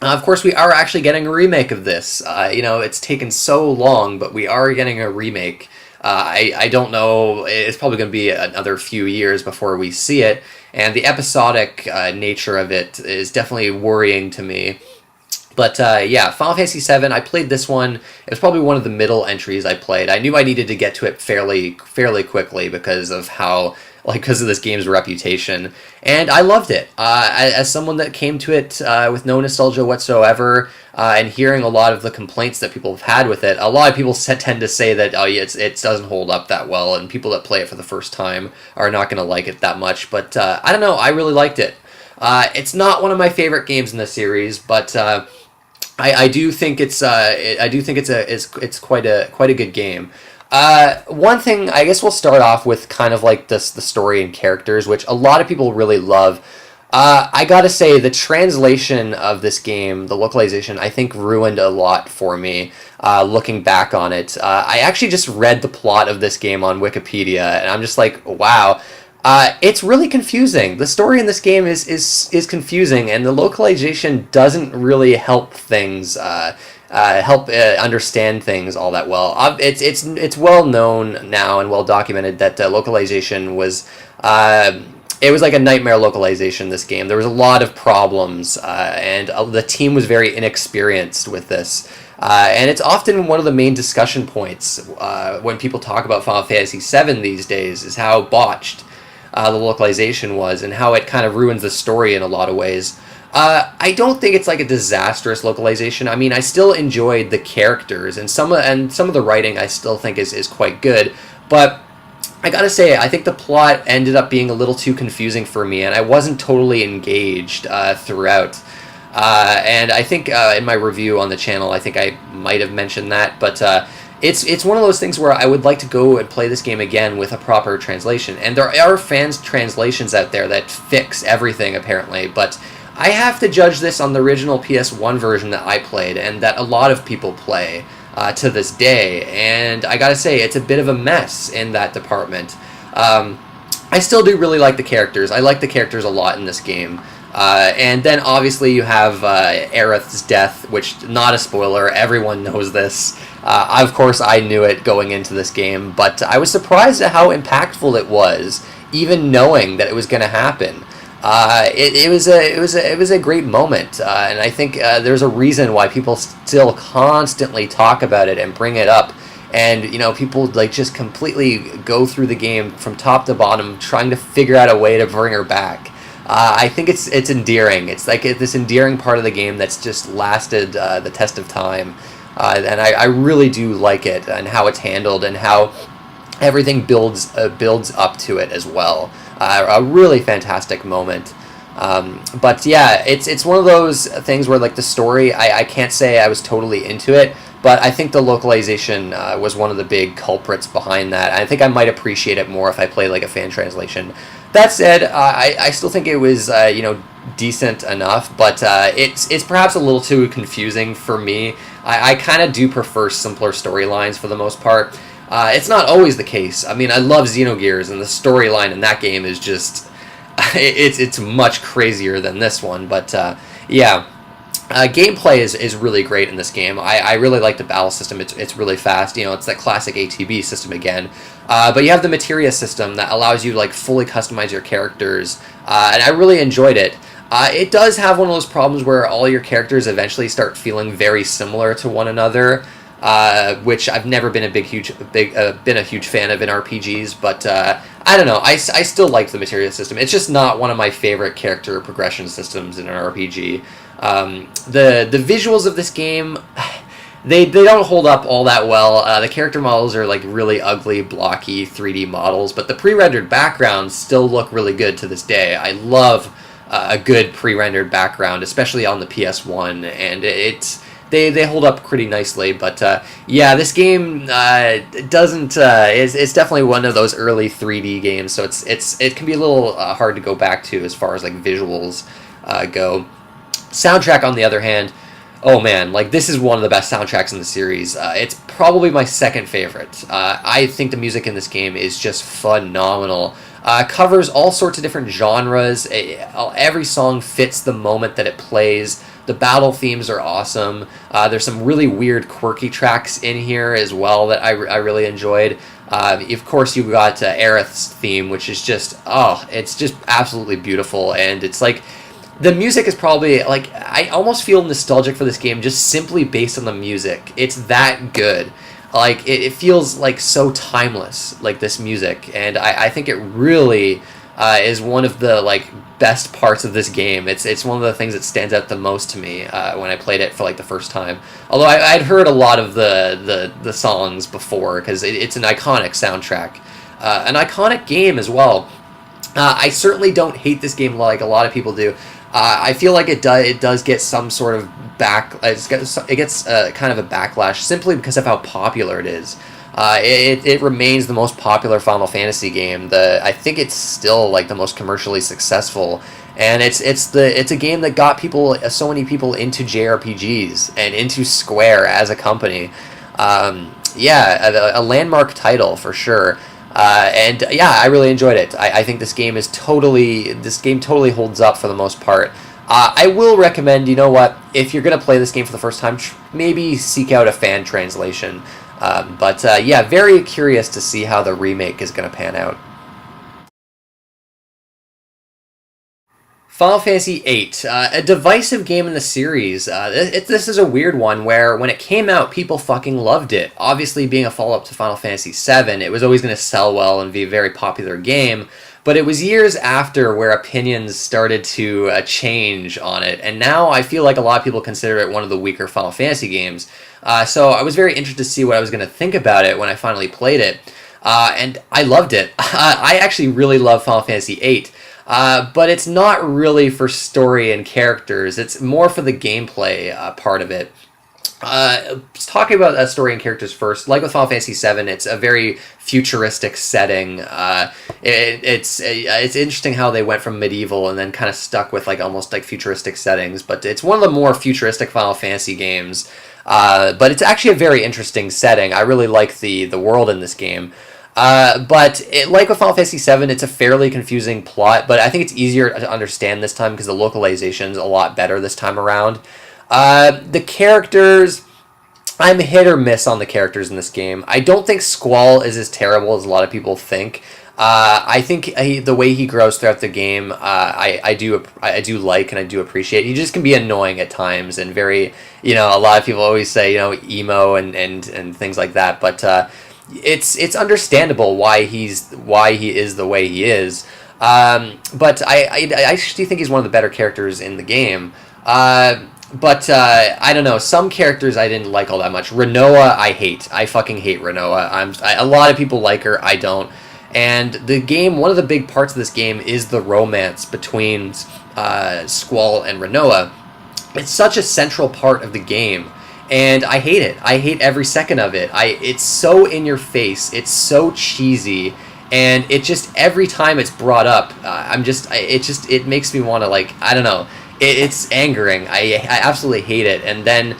Of course, we are actually getting a remake of this. It's taken so long, but we are getting a remake. I don't know. It's probably going to be another few years before we see it. And the episodic nature of it is definitely worrying to me. But yeah, Final Fantasy VII, I played this one. It was probably one of the middle entries I played. I knew I needed to get to it fairly quickly because of this game's reputation, and I loved it. As someone that came to it with no nostalgia whatsoever, and hearing a lot of the complaints that people have had with it, a lot of people tend to say that it doesn't hold up that well, and people that play it for the first time are not going to like it that much. But I don't know, I really liked it. It's not one of my favorite games in the series, but I do think it's quite a good game. One thing, I guess we'll start off with kind of like the story and characters, which a lot of people really love. I gotta say, the translation of this game, the localization, I think ruined a lot for me, looking back on it. I actually just read the plot of this game on Wikipedia, and I'm just like, wow. It's really confusing. The story in this game is confusing, and the localization doesn't really help things, understand things all that well. It's well known now and well documented that localization was it was like a nightmare localization. This game, there was a lot of problems, and the team was very inexperienced with this. And it's often one of the main discussion points when people talk about Final Fantasy VII these days, is how botched the localization was and how it kind of ruins the story in a lot of ways. I don't think it's like a disastrous localization. I mean, I still enjoyed the characters, and some of the writing I still think is quite good, but I gotta say, I think the plot ended up being a little too confusing for me, and I wasn't totally engaged throughout. And I think in my review on the channel, I think I might have mentioned that, but it's one of those things where I would like to go and play this game again with a proper translation. And there are fans' translations out there that fix everything, apparently, but I have to judge this on the original PS1 version that I played, and that a lot of people play to this day, and I gotta say, it's a bit of a mess in that department. I still do really like the characters. I like the characters a lot in this game. And then obviously you have Aerith's death, which, not a spoiler, everyone knows this. Of course I knew it going into this game, but I was surprised at how impactful it was, even knowing that it was going to happen. It was a great moment, and I think there's a reason why people still constantly talk about it and bring it up. And people like just completely go through the game from top to bottom, trying to figure out a way to bring her back. I think it's endearing. It's like this endearing part of the game that's just lasted the test of time, and I really do like it, and how it's handled, and how everything builds up to it as well. A really fantastic moment. But yeah, it's one of those things where, like, the story, I can't say I was totally into it, but I think the localization was one of the big culprits behind that. I think I might appreciate it more if I played like a fan translation. That said, I still think it was decent enough, but it's perhaps a little too confusing for me. I kind of do prefer simpler storylines for the most part. It's not always the case. I mean, I love Xenogears, and the storyline in that game is just it's much crazier than this one. But yeah. Gameplay is really great in this game. I really like the battle system. It's really fast. It's that classic ATB system again. But you have the materia system that allows you to like fully customize your characters, and I really enjoyed it. It does have one of those problems where all your characters eventually start feeling very similar to one another, which I've never been a huge fan of in RPGs. But I don't know. I still like the materia system. It's just not one of my favorite character progression systems in an RPG. The visuals of this game, they don't hold up all that well. The character models are like really ugly, blocky 3D models, but the pre-rendered backgrounds still look really good to this day. I love a good pre-rendered background, especially on the PS1, and they hold up pretty nicely. But yeah, this game doesn't. It's definitely one of those early 3D games, so it can be a little hard to go back to as far as like visuals go. Soundtrack, on the other hand, oh man, like this is one of the best soundtracks in the series. It's probably my second favorite. I think the music in this game is just phenomenal. Covers all sorts of different genres. Every song fits the moment that it plays. The battle themes are awesome. There's some really weird, quirky tracks in here as well that I really enjoyed. Of course, you got Aerith's theme, which is just, it's just absolutely beautiful. And it's like, the music is probably, like, I almost feel nostalgic for this game just simply based on the music. It's that good. Like, it feels, like, so timeless, like, this music. And I think it really is one of the, like, best parts of this game. It's one of the things that stands out the most to me when I played it for, like, the first time. Although I'd heard a lot of the songs before, because it's an iconic soundtrack. An iconic game as well. I certainly don't hate this game like a lot of people do. I feel like it does get some sort of it gets kind of a backlash simply because of how popular it is. It remains the most popular Final Fantasy game. I think it's still like the most commercially successful, and it's a game that got so many people into JRPGs and into Square as a company. Yeah, a landmark title for sure. And yeah, I really enjoyed it. I think this game totally holds up for the most part. I will recommend, you know what, if you're going to play this game for the first time, maybe seek out a fan translation. But yeah, very curious to see how the remake is going to pan out. Final Fantasy VIII, a divisive game in the series. This is a weird one where when it came out, people fucking loved it. Obviously, being a follow-up to Final Fantasy VII, it was always going to sell well and be a very popular game. But it was years after where opinions started to change on it, and now I feel like a lot of people consider it one of the weaker Final Fantasy games. So I was very interested to see what I was going to think about it when I finally played it, and I loved it. I actually really love Final Fantasy VIII. But it's not really for story and characters. It's more for the gameplay part of it. Talking about story and characters first, like with Final Fantasy VII, it's a very futuristic setting. It's interesting how they went from medieval and then kind of stuck with like almost like futuristic settings. But it's one of the more futuristic Final Fantasy games. But it's actually a very interesting setting. I really like the world in this game. But like with Final Fantasy VII, it's a fairly confusing plot, but I think it's easier to understand this time because the localization's a lot better this time around. The characters, I'm hit or miss on the characters in this game. I don't think Squall is as terrible as a lot of people think. I think the way he grows throughout the game, I do like and I do appreciate. He just can be annoying at times and very, a lot of people always say, emo and things like that, but it's understandable why he is the way he is. But I actually think he's one of the better characters in the game. But I don't know. Some characters I didn't like all that much. Rinoa, I hate. I fucking hate Rinoa. A lot of people like her. I don't. And the game, one of the big parts of this game is the romance between Squall and Rinoa. It's such a central part of the game. And I hate it. I hate every second of it. It's so in your face. It's so cheesy. And it just, every time it's brought up, it makes me want to, like, I don't know. It's angering. I absolutely hate it. And then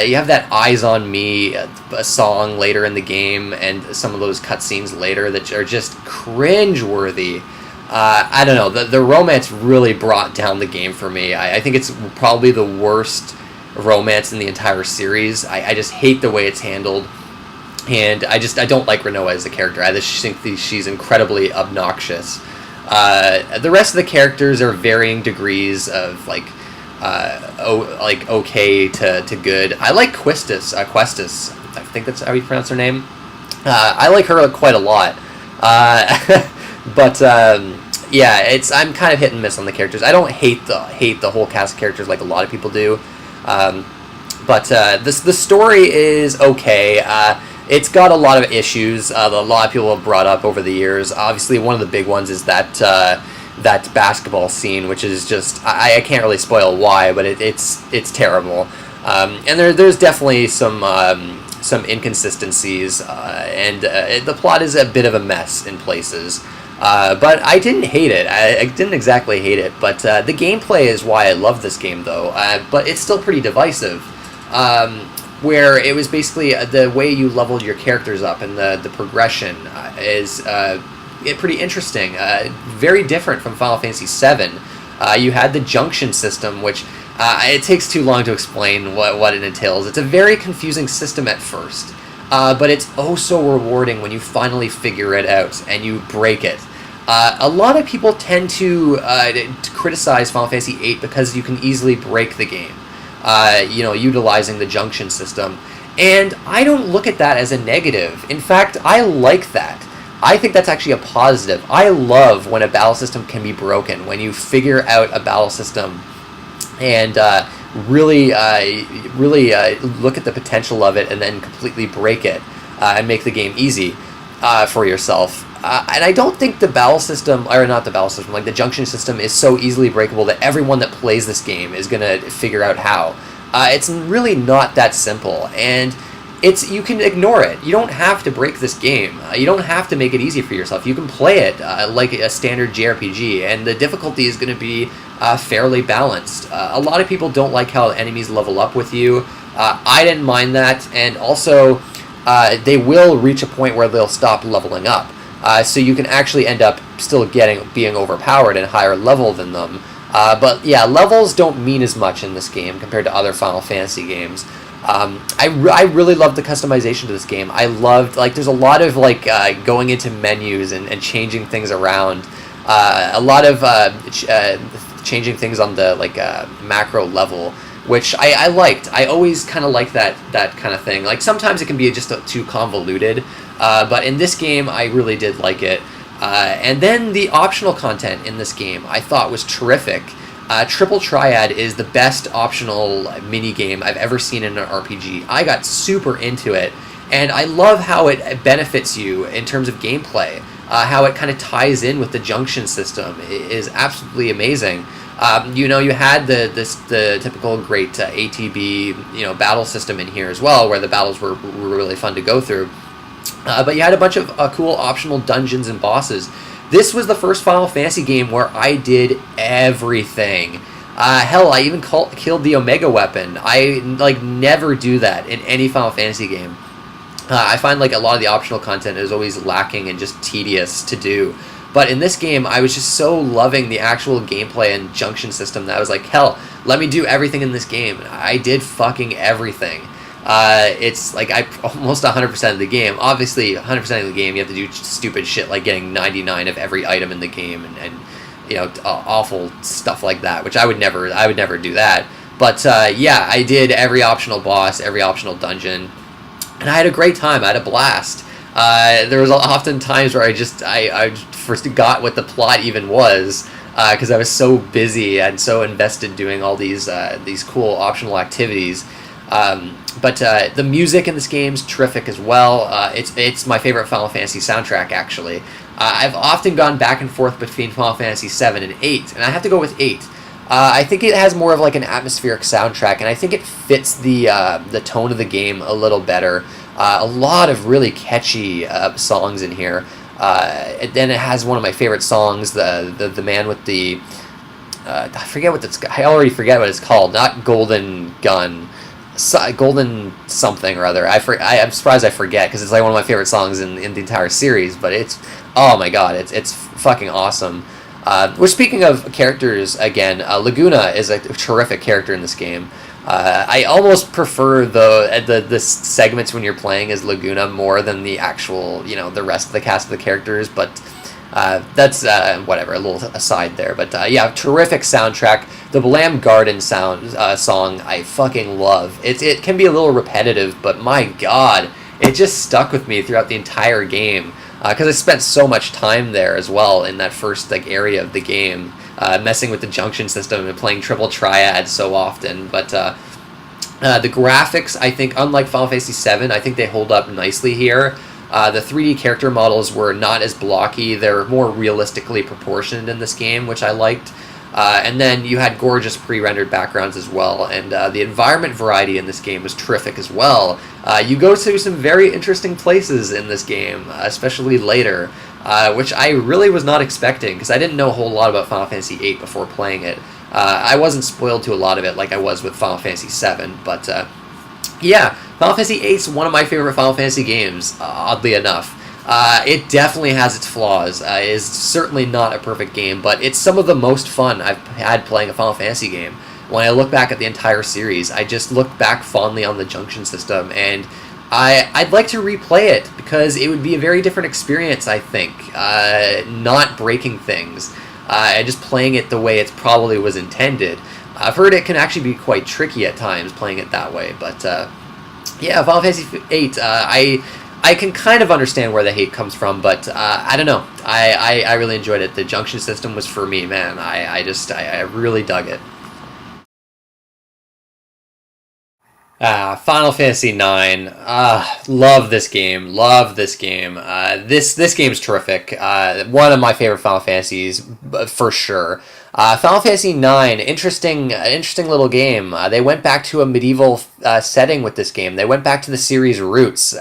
you have that Eyes on Me song later in the game and some of those cutscenes later that are just cringe-worthy. I don't know. The romance really brought down the game for me. I think it's probably the worst romance in the entire series. I just hate the way it's handled. And I don't like Rinoa as a character. I just think she's incredibly obnoxious. The rest of the characters are varying degrees of okay to good. I like Questus. I think that's how you pronounce her name. I like her quite a lot. But yeah, I'm kind of hit and miss on the characters. I don't hate the whole cast of characters like a lot of people do. But the story is okay. It's got a lot of issues that a lot of people have brought up over the years. Obviously, one of the big ones is that that basketball scene, which is just I can't really spoil why, but it's terrible. And there's definitely some inconsistencies, and the plot is a bit of a mess in places. But I didn't hate it. I didn't exactly hate it, but the gameplay is why I love this game, though. But it's still pretty divisive, where it was basically the way you leveled your characters up and the progression is pretty interesting. Very different from Final Fantasy VII. You had the junction system, which it takes too long to explain what it entails. It's a very confusing system at first, but it's oh so rewarding when you finally figure it out and you break it. A lot of people tend to criticize Final Fantasy VIII because you can easily break the game, utilizing the junction system. And I don't look at that as a negative. In fact, I like that. I think that's actually a positive. I love when a battle system can be broken, when you figure out a battle system and really look at the potential of it and then completely break it and make the game easy for yourself. And I don't think the battle system, or not the battle system, like the junction system is so easily breakable that everyone that plays this game is going to figure out how. It's really not that simple, and you can ignore it. You don't have to break this game. You don't have to make it easy for yourself. You can play it like a standard JRPG, and the difficulty is going to be fairly balanced. A lot of people don't like how enemies level up with you. I didn't mind that, and also they will reach a point where they'll stop leveling up. So you can actually end up still being overpowered and higher level than them. But yeah, levels don't mean as much in this game compared to other Final Fantasy games. I really loved the customization to this game. I loved, there's a lot of, going into menus and changing things around. A lot of changing things on the, macro level, which I liked. I always kind of like that kind of thing. Sometimes it can be just too convoluted, but in this game, I really did like it. And then the optional content in this game I thought was terrific. Triple Triad is the best optional mini-game I've ever seen in an RPG. I got super into it, and I love how it benefits you in terms of gameplay. How it kind of ties in with the junction system is absolutely amazing. You had the typical great ATB battle system in here as well, where the battles were really fun to go through. But you had a bunch of cool optional dungeons and bosses. This was the first Final Fantasy game where I did everything. Hell, I even killed the Omega Weapon. I never do that in any Final Fantasy game. I find a lot of the optional content is always lacking and just tedious to do. But in this game, I was just so loving the actual gameplay and junction system that I was like, hell, let me do everything in this game. I did fucking everything. It's I almost 100% of the game. Obviously, 100% of the game, you have to do stupid shit like getting 99 of every item in the game and awful stuff like that, which I would never do that. But yeah, I did every optional boss, every optional dungeon, and I had a great time. I had a blast. There was often times where I forgot what the plot even was because I was so busy and so invested doing all these cool optional activities. But the music in this game is terrific as well. It's my favorite Final Fantasy soundtrack, actually. I've often gone back and forth between Final Fantasy VII and 8, and I have to go with 8. I think it has more of an atmospheric soundtrack, and I think it fits the tone of the game a little better. A lot of really catchy songs in here. Then it has one of my favorite songs, the man with the... I already forget what it's called. Not Golden Gun. Golden something or other. I'm surprised I forget because it's one of my favorite songs in the entire series. But it's, oh my god, it's fucking awesome. We're speaking of characters again. Laguna is a terrific character in this game. I almost prefer the segments when you're playing as Laguna more than the actual the rest of the cast of the characters. But that's whatever, a little aside there. But yeah, terrific soundtrack. The Balam Garden song I fucking love. It can be a little repetitive, but my god, it just stuck with me throughout the entire game because I spent so much time there as well in that first area of the game, messing with the junction system and playing Triple Triad so often. But the graphics, I think, unlike Final Fantasy VII, I think they hold up nicely here. The 3D character models were not as blocky. They're more realistically proportioned in this game, which I liked. And then you had gorgeous pre-rendered backgrounds as well, and the environment variety in this game was terrific as well. You go to some very interesting places in this game, especially later, which I really was not expecting, because I didn't know a whole lot about Final Fantasy VIII before playing it. I wasn't spoiled to a lot of it like I was with Final Fantasy VII, but yeah, Final Fantasy VIII is one of my favorite Final Fantasy games, oddly enough. It definitely has its flaws. It is certainly not a perfect game, but it's some of the most fun I've had playing a Final Fantasy game. When I look back at the entire series, I just look back fondly on the Junction system, and I'd like to replay it, because it would be a very different experience, I think. Not breaking things, and just playing it the way it probably was intended. I've heard it can actually be quite tricky at times, playing it that way, but yeah, Final Fantasy VIII, I can kind of understand where the hate comes from, but I don't know. I really enjoyed it. The Junction system was for me, man. I really dug it. Final Fantasy IX. Love this game. Love this game. This game's terrific. One of my favorite Final Fantasies, for sure. Final Fantasy IX, interesting little game. They went back to a medieval setting with this game. They went back to the series' roots.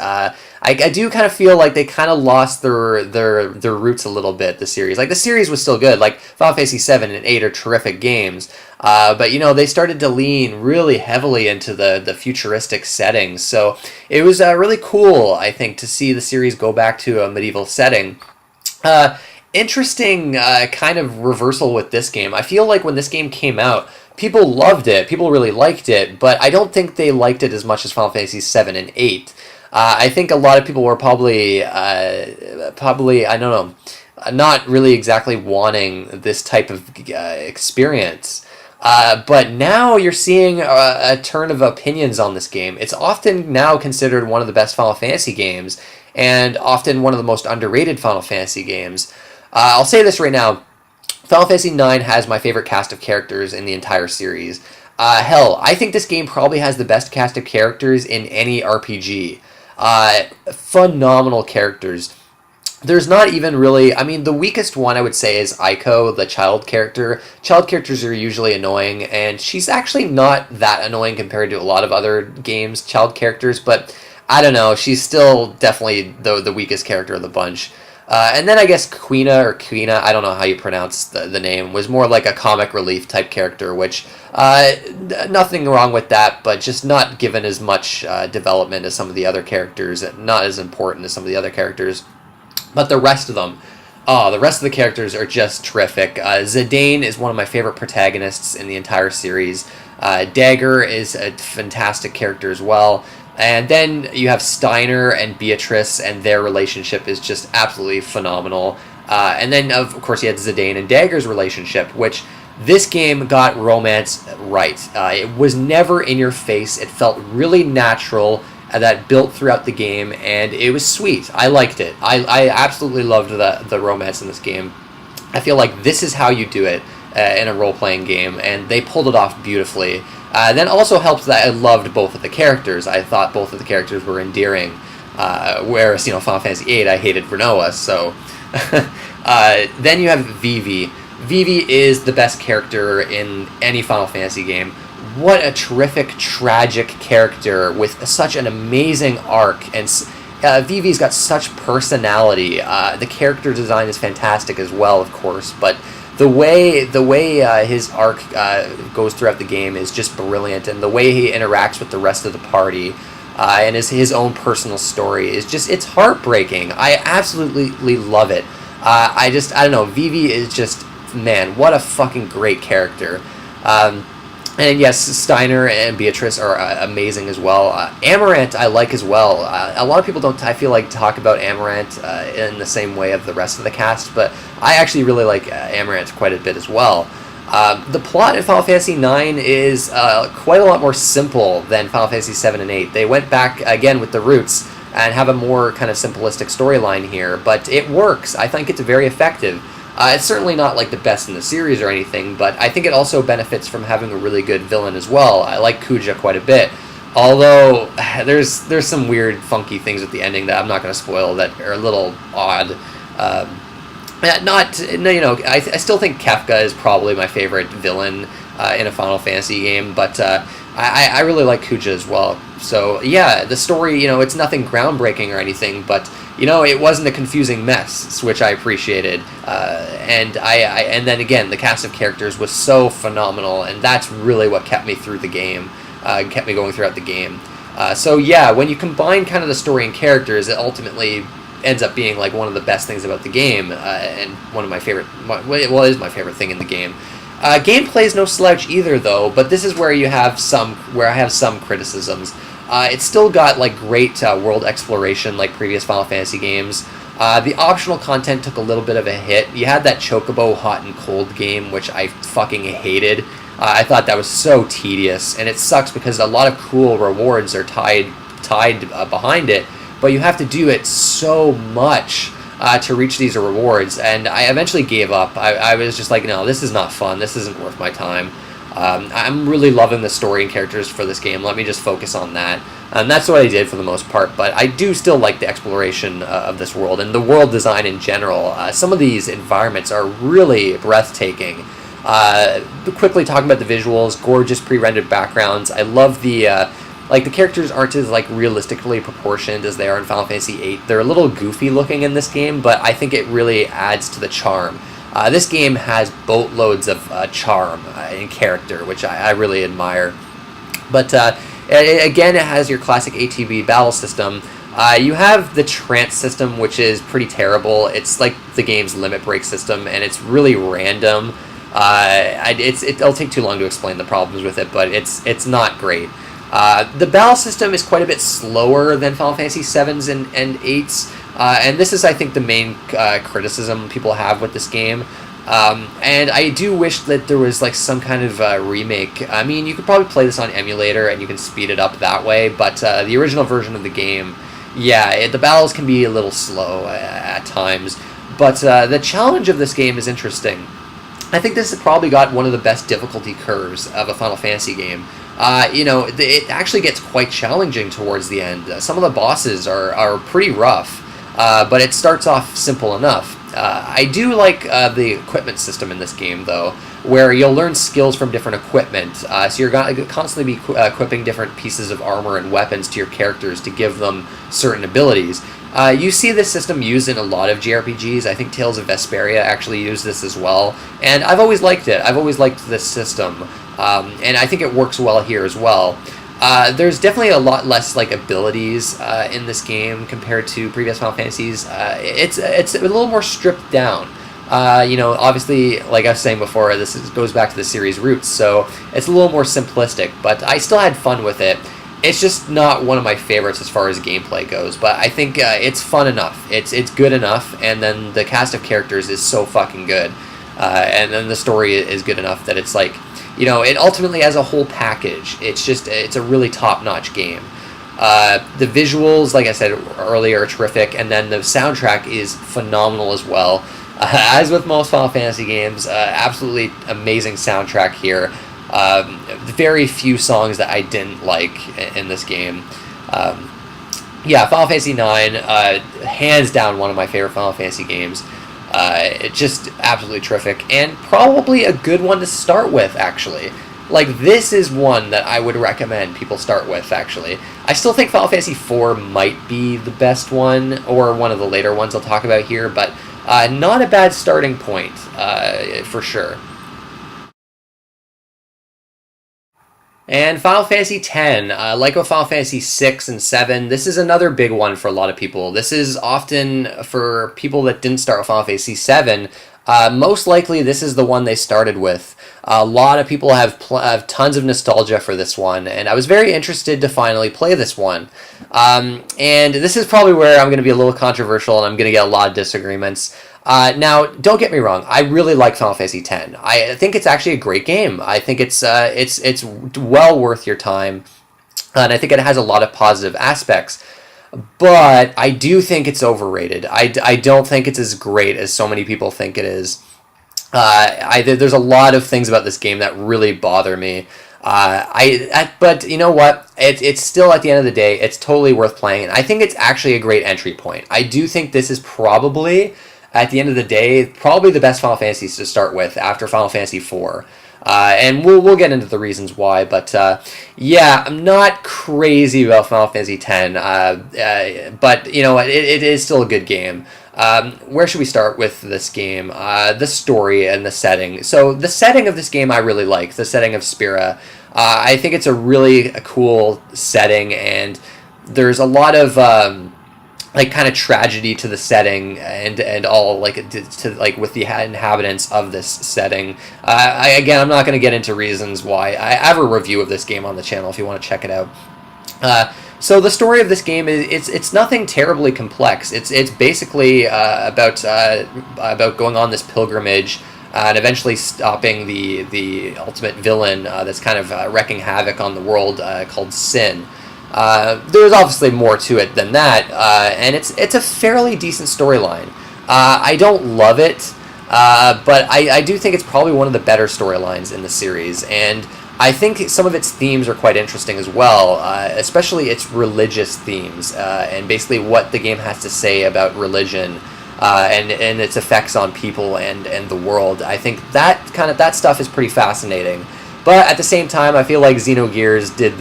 I do kind of feel like they kind of lost their roots a little bit, the series. Like, the series was still good. Like, Final Fantasy VII and VIII are terrific games. But, you know, they started to lean really heavily into the futuristic settings. So it was really cool, I think, to see the series go back to a medieval setting. Interesting kind of reversal with this game. I feel like when this game came out, people loved it. People really liked it, but I don't think they liked it as much as Final Fantasy VII and VIII. I think a lot of people were probably, I don't know, not really exactly wanting this type of experience. But now you're seeing a turn of opinions on this game. It's often now considered one of the best Final Fantasy games, and often one of the most underrated Final Fantasy games. I'll say this right now. Final Fantasy IX has my favorite cast of characters in the entire series. Hell, I think this game probably has the best cast of characters in any RPG. Phenomenal characters. There's not even really... I mean, the weakest one I would say is Aiko, the child character. Child characters are usually annoying, and she's actually not that annoying compared to a lot of other games' child characters, but I don't know, she's still definitely the weakest character of the bunch. And then I guess Quina, I don't know how you pronounce the name, was more like a comic relief type character, which, nothing wrong with that, but just not given as much development as some of the other characters, not as important as some of the other characters. But the rest of them, the rest of the characters are just terrific. Zidane is one of my favorite protagonists in the entire series. Dagger is a fantastic character as well. And then you have Steiner and Beatrice, and their relationship is just absolutely phenomenal. And then, of course, you had Zidane and Dagger's relationship, which this game got romance right. It was never in your face. It felt really natural, that built throughout the game, and it was sweet. I liked it. I absolutely loved the romance in this game. I feel like this is how you do it in a role-playing game, and they pulled it off beautifully. Then also helps that I loved both of the characters. I thought both of the characters were endearing, whereas, you know, Final Fantasy VIII, I hated Rinoa, so... then you have Vivi. Vivi is the best character in any Final Fantasy game. What a terrific, tragic character with such an amazing arc, and Vivi's got such personality. The character design is fantastic as well, of course, but the way his arc goes throughout the game is just brilliant, and the way he interacts with the rest of the party and his own personal story is just, it's heartbreaking. I absolutely love it. I don't know, Vivi is just, man, what a fucking great character. And yes, Steiner and Beatrice are amazing as well. Amarant I like as well. A lot of people don't, I feel like, talk about Amarant in the same way of the rest of the cast, but I actually really like Amarant quite a bit as well. The plot in Final Fantasy IX is quite a lot more simple than Final Fantasy VII and VIII. They went back, again, with the roots and have a more kind of simplistic storyline here, but it works. I think it's very effective. It's certainly not like the best in the series or anything, but I think it also benefits from having a really good villain as well. I like Kuja quite a bit. Although there's some weird, funky things at the ending that I'm not going to spoil that are a little odd. Not no, you know, I still think Kefka is probably my favorite villain in a Final Fantasy game, but I really like Kuja as well. So yeah, the story, you know, it's nothing groundbreaking or anything, but you know, it wasn't a confusing mess, which I appreciated. And then again, the cast of characters was so phenomenal, and that's really what kept me through the game, kept me going throughout the game. So yeah, when you combine kind of the story and characters, it ultimately ends up being like one of the best things about the game, and one of my favorite. Well, it is my favorite thing in the game. Gameplay is no slouch either, though. But this is where I have some criticisms. It's still got like great world exploration, like previous Final Fantasy games. The optional content took a little bit of a hit. You had that Chocobo hot and cold game, which I fucking hated. I thought that was so tedious, and it sucks because a lot of cool rewards are tied behind it. But you have to do it so much to reach these rewards, and I eventually gave up. I was just like, no, this is not fun. This isn't worth my time. I'm really loving the story and characters for this game. Let me just focus on that. And that's what I did for the most part, but I do still like the exploration of this world, and the world design in general. Some of these environments are really breathtaking. Quickly talking about the visuals, gorgeous pre-rendered backgrounds. I love the characters aren't as like realistically proportioned as they are in Final Fantasy VIII. They're a little goofy looking in this game, but I think it really adds to the charm. This game has boatloads of charm and character, which I really admire. But again, it has your classic ATB battle system. You have the trance system, which is pretty terrible. It's like the game's limit break system, and it's really random. It'll take too long to explain the problems with it, but it's not great. The battle system is quite a bit slower than Final Fantasy 7's and 8's, and this is, I think, the main criticism people have with this game. And I do wish that there was like some kind of remake. I mean, you could probably play this on emulator and you can speed it up that way, but the original version of the game, yeah, the battles can be a little slow at times, but the challenge of this game is interesting. I think this has probably got one of the best difficulty curves of a Final Fantasy game. It actually gets quite challenging towards the end. Some of the bosses are pretty rough, but it starts off simple enough. I do like the equipment system in this game, though, where you'll learn skills from different equipment. So you're going to constantly be equipping different pieces of armor and weapons to your characters to give them certain abilities. You see this system used in a lot of JRPGs. I think Tales of Vesperia actually used this as well, and I've always liked it. I've always liked this system, and I think it works well here as well. There's definitely a lot less like abilities in this game compared to previous Final Fantasies. It's a little more stripped down. Obviously, like I was saying before, goes back to the series roots, so it's a little more simplistic, but I still had fun with it. It's just not one of my favorites as far as gameplay goes, but I think it's fun enough. It's good enough, and then the cast of characters is so fucking good, and then the story is good enough that it's like, it ultimately as a whole package, it's a really top-notch game. The visuals, like I said earlier, are terrific, and then the soundtrack is phenomenal as well. As with most Final Fantasy games, absolutely amazing soundtrack here. Very few songs that I didn't like in this game. Final Fantasy IX, hands down one of my favorite Final Fantasy games. It's just absolutely terrific, and probably a good one to start with, actually. Like, this is one that I would recommend people start with, actually. I still think Final Fantasy IV might be the best one, or one of the later ones I'll talk about here, but not a bad starting point, for sure. And Final Fantasy X, like with Final Fantasy VI and VII, this is another big one for a lot of people. This is often for people that didn't start with Final Fantasy VII. Most likely, this is the one they started with. A lot of people have tons of nostalgia for this one, and I was very interested to finally play this one. And this is probably where I'm going to be a little controversial, and I'm going to get a lot of disagreements. Now, don't get me wrong. I really like Final Fantasy X. I think it's actually a great game. I think it's well worth your time, and I think it has a lot of positive aspects. But I do think it's overrated. I don't think it's as great as so many people think it is. There's a lot of things about this game that really bother me. But you know what? It's still, at the end of the day, it's totally worth playing. And I think it's actually a great entry point. I do think this is probably, at the end of the day, probably the best Final Fantasies to start with after Final Fantasy IV. And we'll get into the reasons why, but yeah, I'm not crazy about Final Fantasy X, but you know what, it is still a good game. Where should we start with this game? The story and the setting. So the setting of this game I really like, the setting of Spira. I think it's a really cool setting, and there's a lot of like kind of tragedy to the setting and all, like to like with the inhabitants of this setting. I'm not going to get into reasons why. I have a review of this game on the channel if you want to check it out. So the story of this game is it's nothing terribly complex. It's basically about going on this pilgrimage and eventually stopping the ultimate villain that's kind of wreaking havoc on the world called Sin. There's obviously more to it than that, and it's a fairly decent storyline. I don't love it, but I do think it's probably one of the better storylines in the series, and I think some of its themes are quite interesting as well, especially its religious themes, and basically what the game has to say about religion and its effects on people and the world. I think that stuff is pretty fascinating. But at the same time, I feel like Xenogears did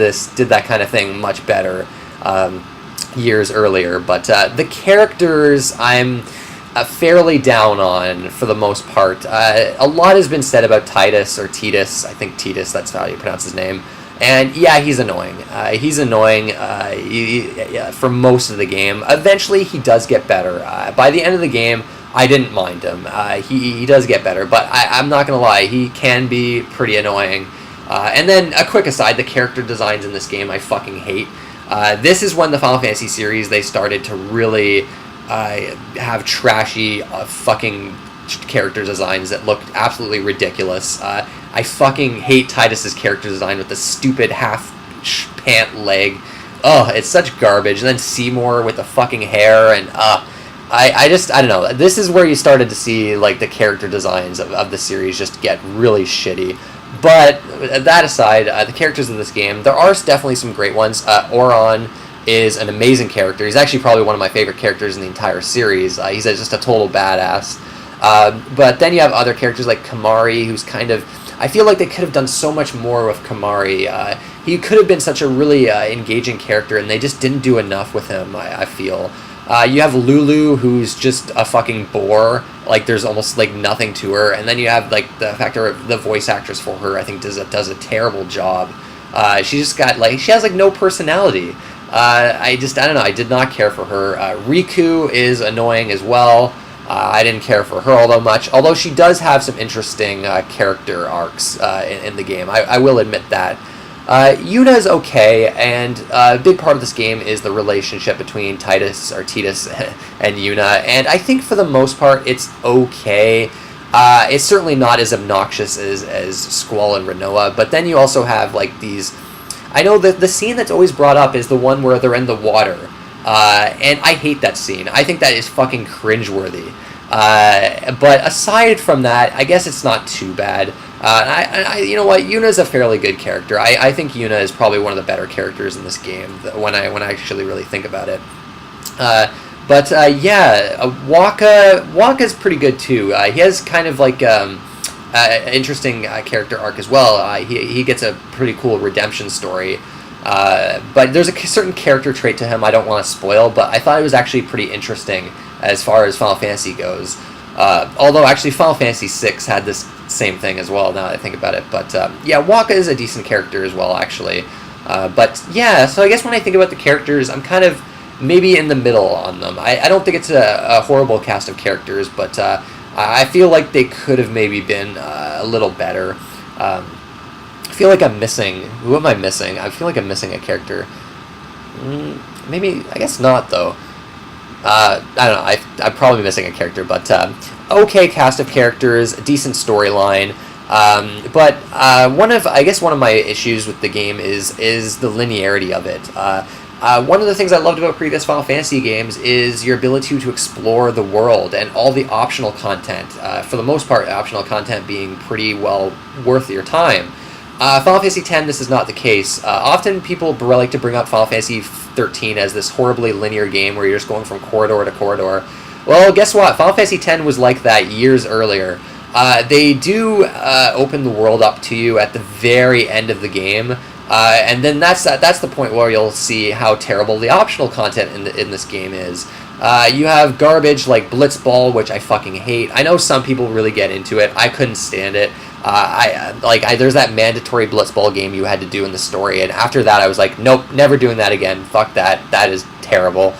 that kind of thing much better years earlier. But the characters I'm fairly down on for the most part. A lot has been said about Titus, or Titus. I think Titus, that's how you pronounce his name. And yeah, he's annoying. He's annoying for most of the game. Eventually, he does get better. By the end of the game, I didn't mind him. He does get better, but I'm not going to lie, he can be pretty annoying. And then, a quick aside, the character designs in this game I fucking hate. This is when the Final Fantasy series, they started to really have trashy fucking character designs that looked absolutely ridiculous. I fucking hate Titus's character design with the stupid half pant leg. Oh, it's such garbage. And then Seymour with the fucking hair, and I don't know. This is where you started to see like the character designs of the series just get really shitty. But that aside, the characters of this game, there are definitely some great ones. Auron is an amazing character. He's actually probably one of my favorite characters in the entire series. He's just a total badass. But then you have other characters like Kamari, who's kind of... I feel like they could have done so much more with Kamari. He could have been such a really engaging character, and they just didn't do enough with him, I feel. You have Lulu, who's just a fucking bore. Like, there's almost, like, nothing to her. And then you have, like, the fact that the voice actress for her, I think, does a terrible job. She just got, like... She has, like, no personality. I don't know. I did not care for her. Riku is annoying as well. I didn't care for her all that much, although she does have some interesting character arcs in the game. I will admit that. Yuna's okay, and a big part of this game is the relationship between Titus and Yuna, and I think for the most part it's okay. It's certainly not as obnoxious as Squall and Rinoa, but then you also have like these... I know that the scene that's always brought up is the one where they're in the water. And I hate that scene. I think that is fucking cringeworthy. But aside from that, I guess it's not too bad. You know what? Yuna's a fairly good character. I think Yuna is probably one of the better characters in this game when I actually really think about it. Waka's pretty good too. He has kind of like interesting character arc as well. He gets a pretty cool redemption story. But there's a certain character trait to him I don't want to spoil, but I thought it was actually pretty interesting as far as Final Fantasy goes. Although actually Final Fantasy VI had this same thing as well, now that I think about it. But yeah, Waka is a decent character as well, actually. But yeah, so I guess when I think about the characters, I'm kind of maybe in the middle on them. I don't think it's a horrible cast of characters, but I feel like they could have maybe been a little better. I feel like I'm missing... Who am I missing? I feel like I'm missing a character. Maybe... I guess not, though. I don't know. I'm probably missing a character, but... okay cast of characters, decent storyline. But one of my issues with the game is the linearity of it. One of the things I loved about previous Final Fantasy games is your ability to explore the world and all the optional content. For the most part, optional content being pretty well worth your time. Final Fantasy X, this is not the case. Often people like to bring up Final Fantasy 13 as this horribly linear game where you're just going from corridor to corridor. Well, guess what? Final Fantasy X was like that years earlier. They do open the world up to you at the very end of the game, and then that's the point where you'll see how terrible the optional content in this game is. You have garbage like Blitzball, which I fucking hate. I know some people really get into it. I couldn't stand it. There's that mandatory Blitzball game you had to do in the story, and after that I was like, nope, never doing that again. Fuck that. That is terrible.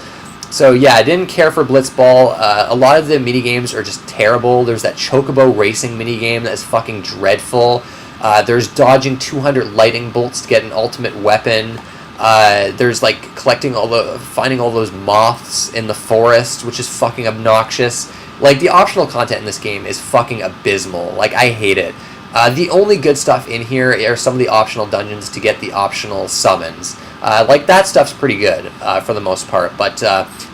So yeah, I didn't care for Blitzball. A lot of the minigames are just terrible. There's that Chocobo racing minigame that is fucking dreadful. There's dodging 200 lightning bolts to get an ultimate weapon. There's like finding all those moths in the forest, which is fucking obnoxious. Like, the optional content in this game is fucking abysmal. Like, I hate it. The only good stuff in here are some of the optional dungeons to get the optional summons. Like, that stuff's pretty good for the most part, but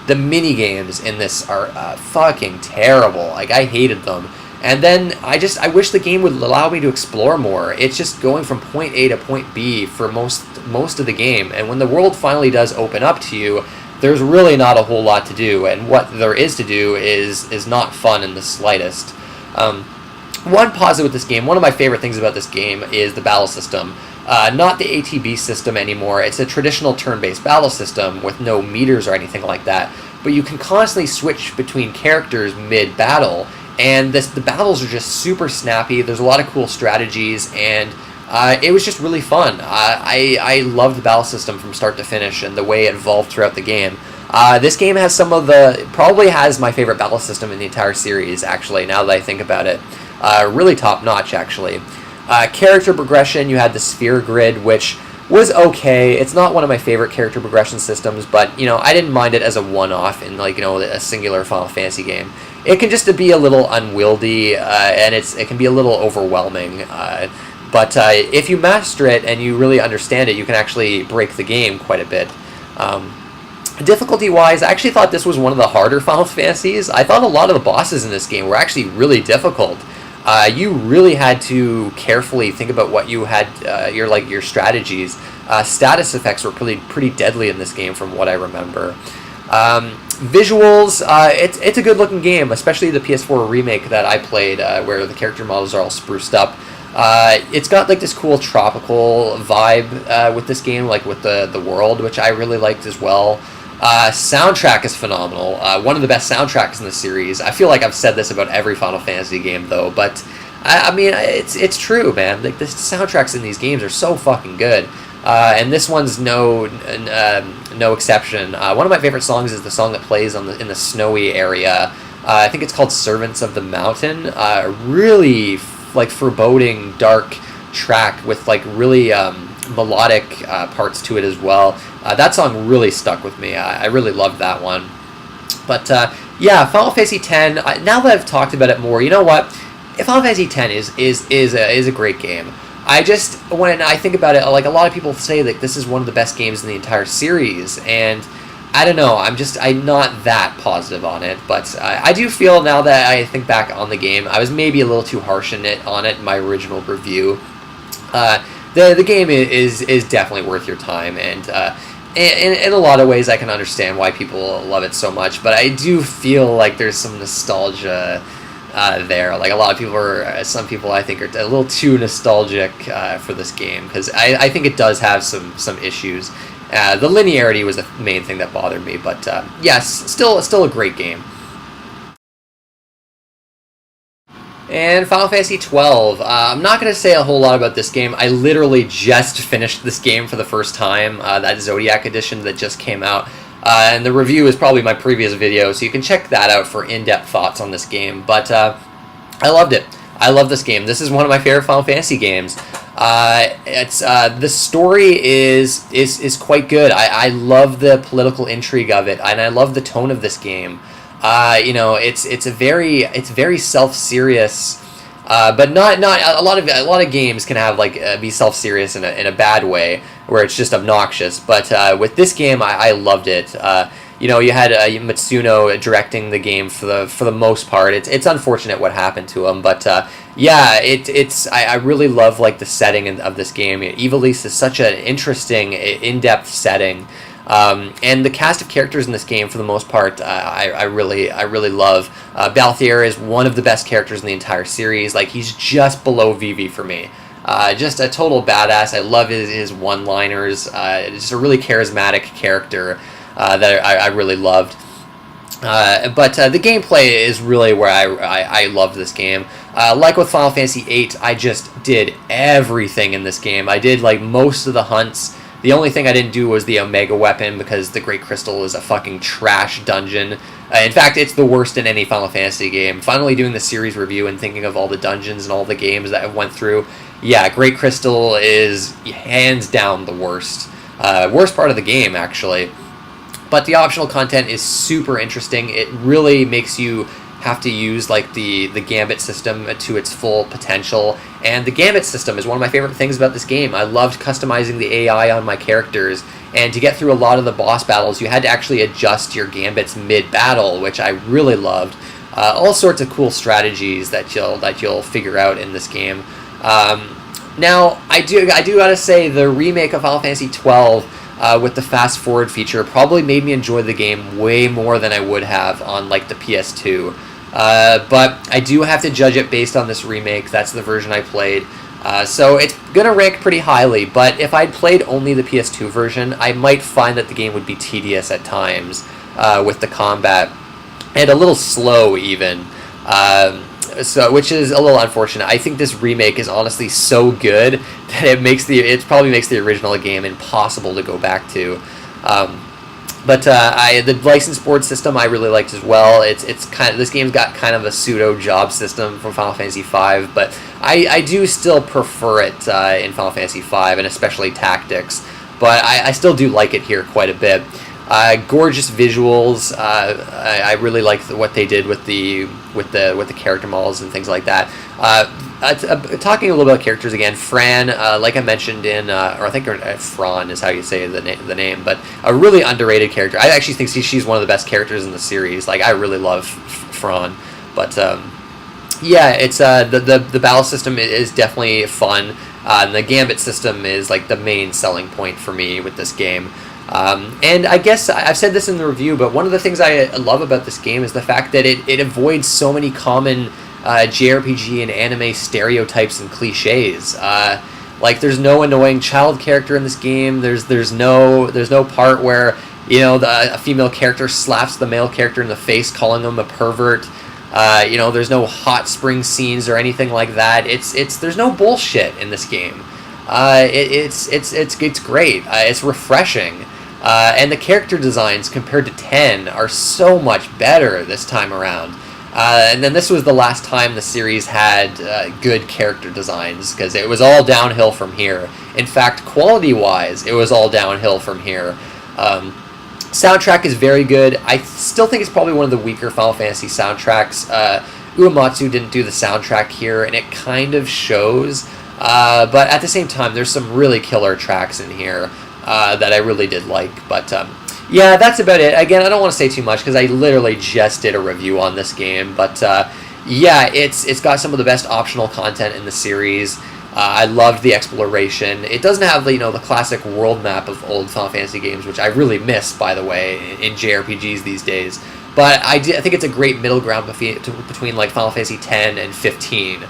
the mini games in this are fucking terrible. Like, I hated them. And then I wish the game would allow me to explore more. It's just going from point A to point B for most of the game, and when the world finally does open up to you, there's really not a whole lot to do, and what there is to do is not fun in the slightest. One positive with this game, one of my favorite things about this game is the battle system. Not the ATB system anymore. It's a traditional turn-based battle system with no meters or anything like that, but you can constantly switch between characters mid-battle, and the battles are just super snappy. There's a lot of cool strategies, and it was just really fun. I love the battle system from start to finish and the way it evolved throughout the game. This game has probably has my favorite battle system in the entire series, actually, now that I think about it. Really top-notch, actually. Character progression, you had the sphere grid, which was okay. It's not one of my favorite character progression systems, but, I didn't mind it as a one-off in, a singular Final Fantasy game. It can just be a little unwieldy, and it can be a little overwhelming, but if you master it and you really understand it, you can actually break the game quite a bit. Difficulty-wise, I actually thought this was one of the harder Final Fantasies. I thought a lot of the bosses in this game were actually really difficult. You really had to carefully think about what you had, your strategies. Status effects were pretty deadly in this game from what I remember. Visuals, it's a good-looking game, especially the PS4 remake that I played, where the character models are all spruced up. It's got this cool tropical vibe with this game, with the world, which I really liked as well. Soundtrack is phenomenal. One of the best soundtracks in the series. I feel like I've said this about every Final Fantasy game, though, but I mean, it's true, man. The soundtracks in these games are so fucking good. And this one's no exception. One of my favorite songs is the song that plays in the snowy area. I think it's called "Servants of the Mountain." Really foreboding, dark track with really melodic parts to it as well. That song really stuck with me. I really loved that one. But yeah, Final Fantasy X. Now that I've talked about it more, you know what? Final Fantasy X is a great game. When I think about it, a lot of people say that this is one of the best games in the entire series, and I don't know, I'm not that positive on it, but I do feel now that I think back on the game, I was maybe a little too harsh on it in my original review. The game is definitely worth your time, and in a lot of ways I can understand why people love it so much, but I do feel like there's some nostalgia there. A lot of some people I think are a little too nostalgic for this game, because I think it does have some issues. The linearity was the main thing that bothered me, but yes, still a great game. And Final Fantasy XII. I'm not going to say a whole lot about this game. I literally just finished this game for the first time, that Zodiac edition that just came out. And the review is probably my previous video, so you can check that out for in-depth thoughts on this game. But I loved it. I love this game. This is one of my favorite Final Fantasy games. The story is quite good. I love the political intrigue of it, and I love the tone of this game. It's very self-serious, but not a lot of games can have be self-serious in a bad way where it's just obnoxious. But with this game, I loved it. you had Matsuno directing the game for the most part. It's unfortunate what happened to him, but yeah, I really love like the setting of this game. Evil East is such an interesting, in-depth setting. And the cast of characters in this game, for the most part, I really love. Balthier is one of the best characters in the entire series. Like, he's just below Vivi for me. Just a total badass. I love his one-liners. Just a really charismatic character that I really loved. But the gameplay is really where I loved this game. Like with Final Fantasy VIII, I just did everything in this game. I did like most of the hunts. The only thing I didn't do was the Omega weapon, because the Great Crystal is a fucking trash dungeon. In fact, it's the worst in any Final Fantasy game. Finally doing the series review and thinking of all the dungeons and all the games that I've went through, yeah, Great Crystal is hands down the worst. Worst part of the game, actually. But the optional content is super interesting. It really makes you have to use like the gambit system to its full potential, and the gambit system is one of my favorite things about this game. I loved customizing the AI on my characters, and to get through a lot of the boss battles you had to actually adjust your gambits mid-battle, which I really loved. All sorts of cool strategies that you'll figure out in this game. Now I do gotta say, the remake of Final Fantasy XII with the fast forward feature probably made me enjoy the game way more than I would have on like the PS2. But I do have to judge it based on this remake. That's the version I played. So it's going to rank pretty highly, but if I'd played only the PS2 version, I might find that the game would be tedious at times with the combat, and a little slow even, which is a little unfortunate. I think this remake is honestly so good that it probably makes the original game impossible to go back to. But the license board system I really liked as well. This game's got kind of a pseudo job system from Final Fantasy V, but I do still prefer it in Final Fantasy V, and especially Tactics. But I still do like it here quite a bit. Gorgeous visuals. I really like what they did with the character models and things like that. Talking a little about characters again, Fran, like I mentioned in, or I think Fran is how you say the name, but a really underrated character. I actually think she's one of the best characters in the series. Like, I really love Fran, but yeah, it's the battle system is definitely fun. And the gambit system is like the main selling point for me with this game. And I guess I've said this in the review, but one of the things I love about this game is the fact that it avoids so many common JRPG and anime stereotypes and cliches. Like, there's no annoying child character in this game. There's no part where a female character slaps the male character in the face, calling him a pervert. There's no hot spring scenes or anything like that. There's no bullshit in this game. It's great. It's refreshing. And the character designs compared to 10 are so much better this time around. And then this was the last time the series had good character designs, because it was all downhill from here. In fact, quality-wise, it was all downhill from here. Soundtrack is very good. I still think it's probably one of the weaker Final Fantasy soundtracks. Uematsu didn't do the soundtrack here, and it kind of shows. But at the same time, there's some really killer tracks in here that I really did like. But yeah, that's about it. Again, I don't want to say too much because I literally just did a review on this game. But yeah, it's got some of the best optional content in the series. I loved the exploration. It doesn't have the classic world map of old Final Fantasy games, which I really miss, by the way, in JRPGs these days. But I think it's a great middle ground between like Final Fantasy X and 15.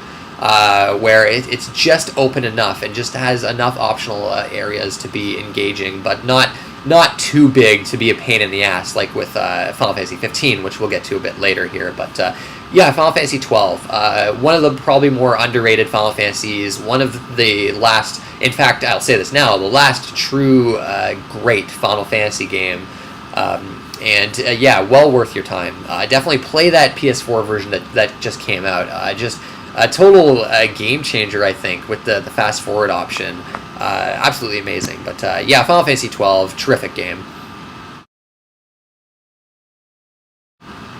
Where it's just open enough and just has enough optional areas to be engaging, but not too big to be a pain in the ass, like with Final Fantasy 15, which we'll get to a bit later here. But yeah, Final Fantasy 12, one of the probably more underrated Final Fantasies, one of the last, in fact, I'll say this now, the last true great Final Fantasy game. And yeah, well worth your time. Definitely play that PS4 version that just came out. Just a total game changer, I think, with the fast forward option. Absolutely amazing. But yeah, Final Fantasy 12, terrific game.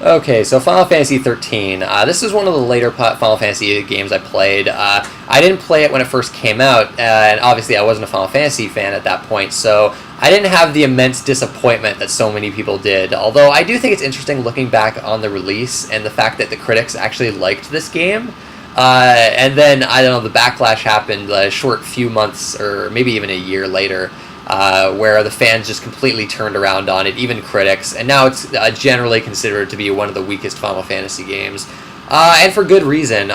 Okay, so Final Fantasy 13. This is one of the later Final Fantasy games I played. I didn't play it when it first came out, and obviously I wasn't a Final Fantasy fan at that point, so I didn't have the immense disappointment that so many people did, although I do think it's interesting looking back on the release and the fact that the critics actually liked this game. And then, I don't know, the backlash happened a short few months, or maybe even a year later, where the fans just completely turned around on it, even critics, and now it's generally considered to be one of the weakest Final Fantasy games. And for good reason.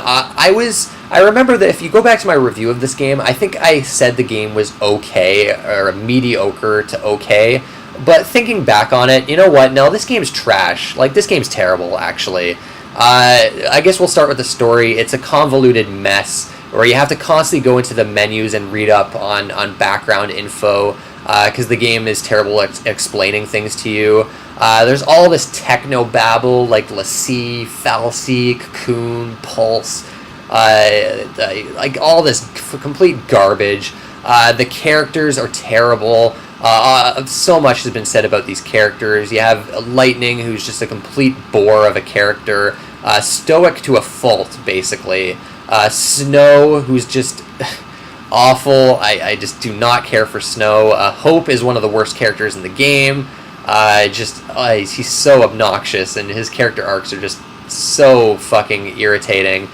I remember that if you go back to my review of this game, I think I said the game was okay, or mediocre to okay. But thinking back on it, you know what? No, this game's trash. Like, this game's terrible, actually. I guess we'll start with the story. It's a convoluted mess where you have to constantly go into the menus and read up on background info because the game is terrible at explaining things to you. There's all this techno babble like Lassie, Fallacy, Cocoon, Pulse, like all this complete garbage. The characters are terrible. So much has been said about these characters. You have Lightning, who's just a complete bore of a character, stoic to a fault, basically. Snow, who's just awful. I just do not care for Snow. Hope is one of the worst characters in the game. He's so obnoxious, and his character arcs are just so fucking irritating.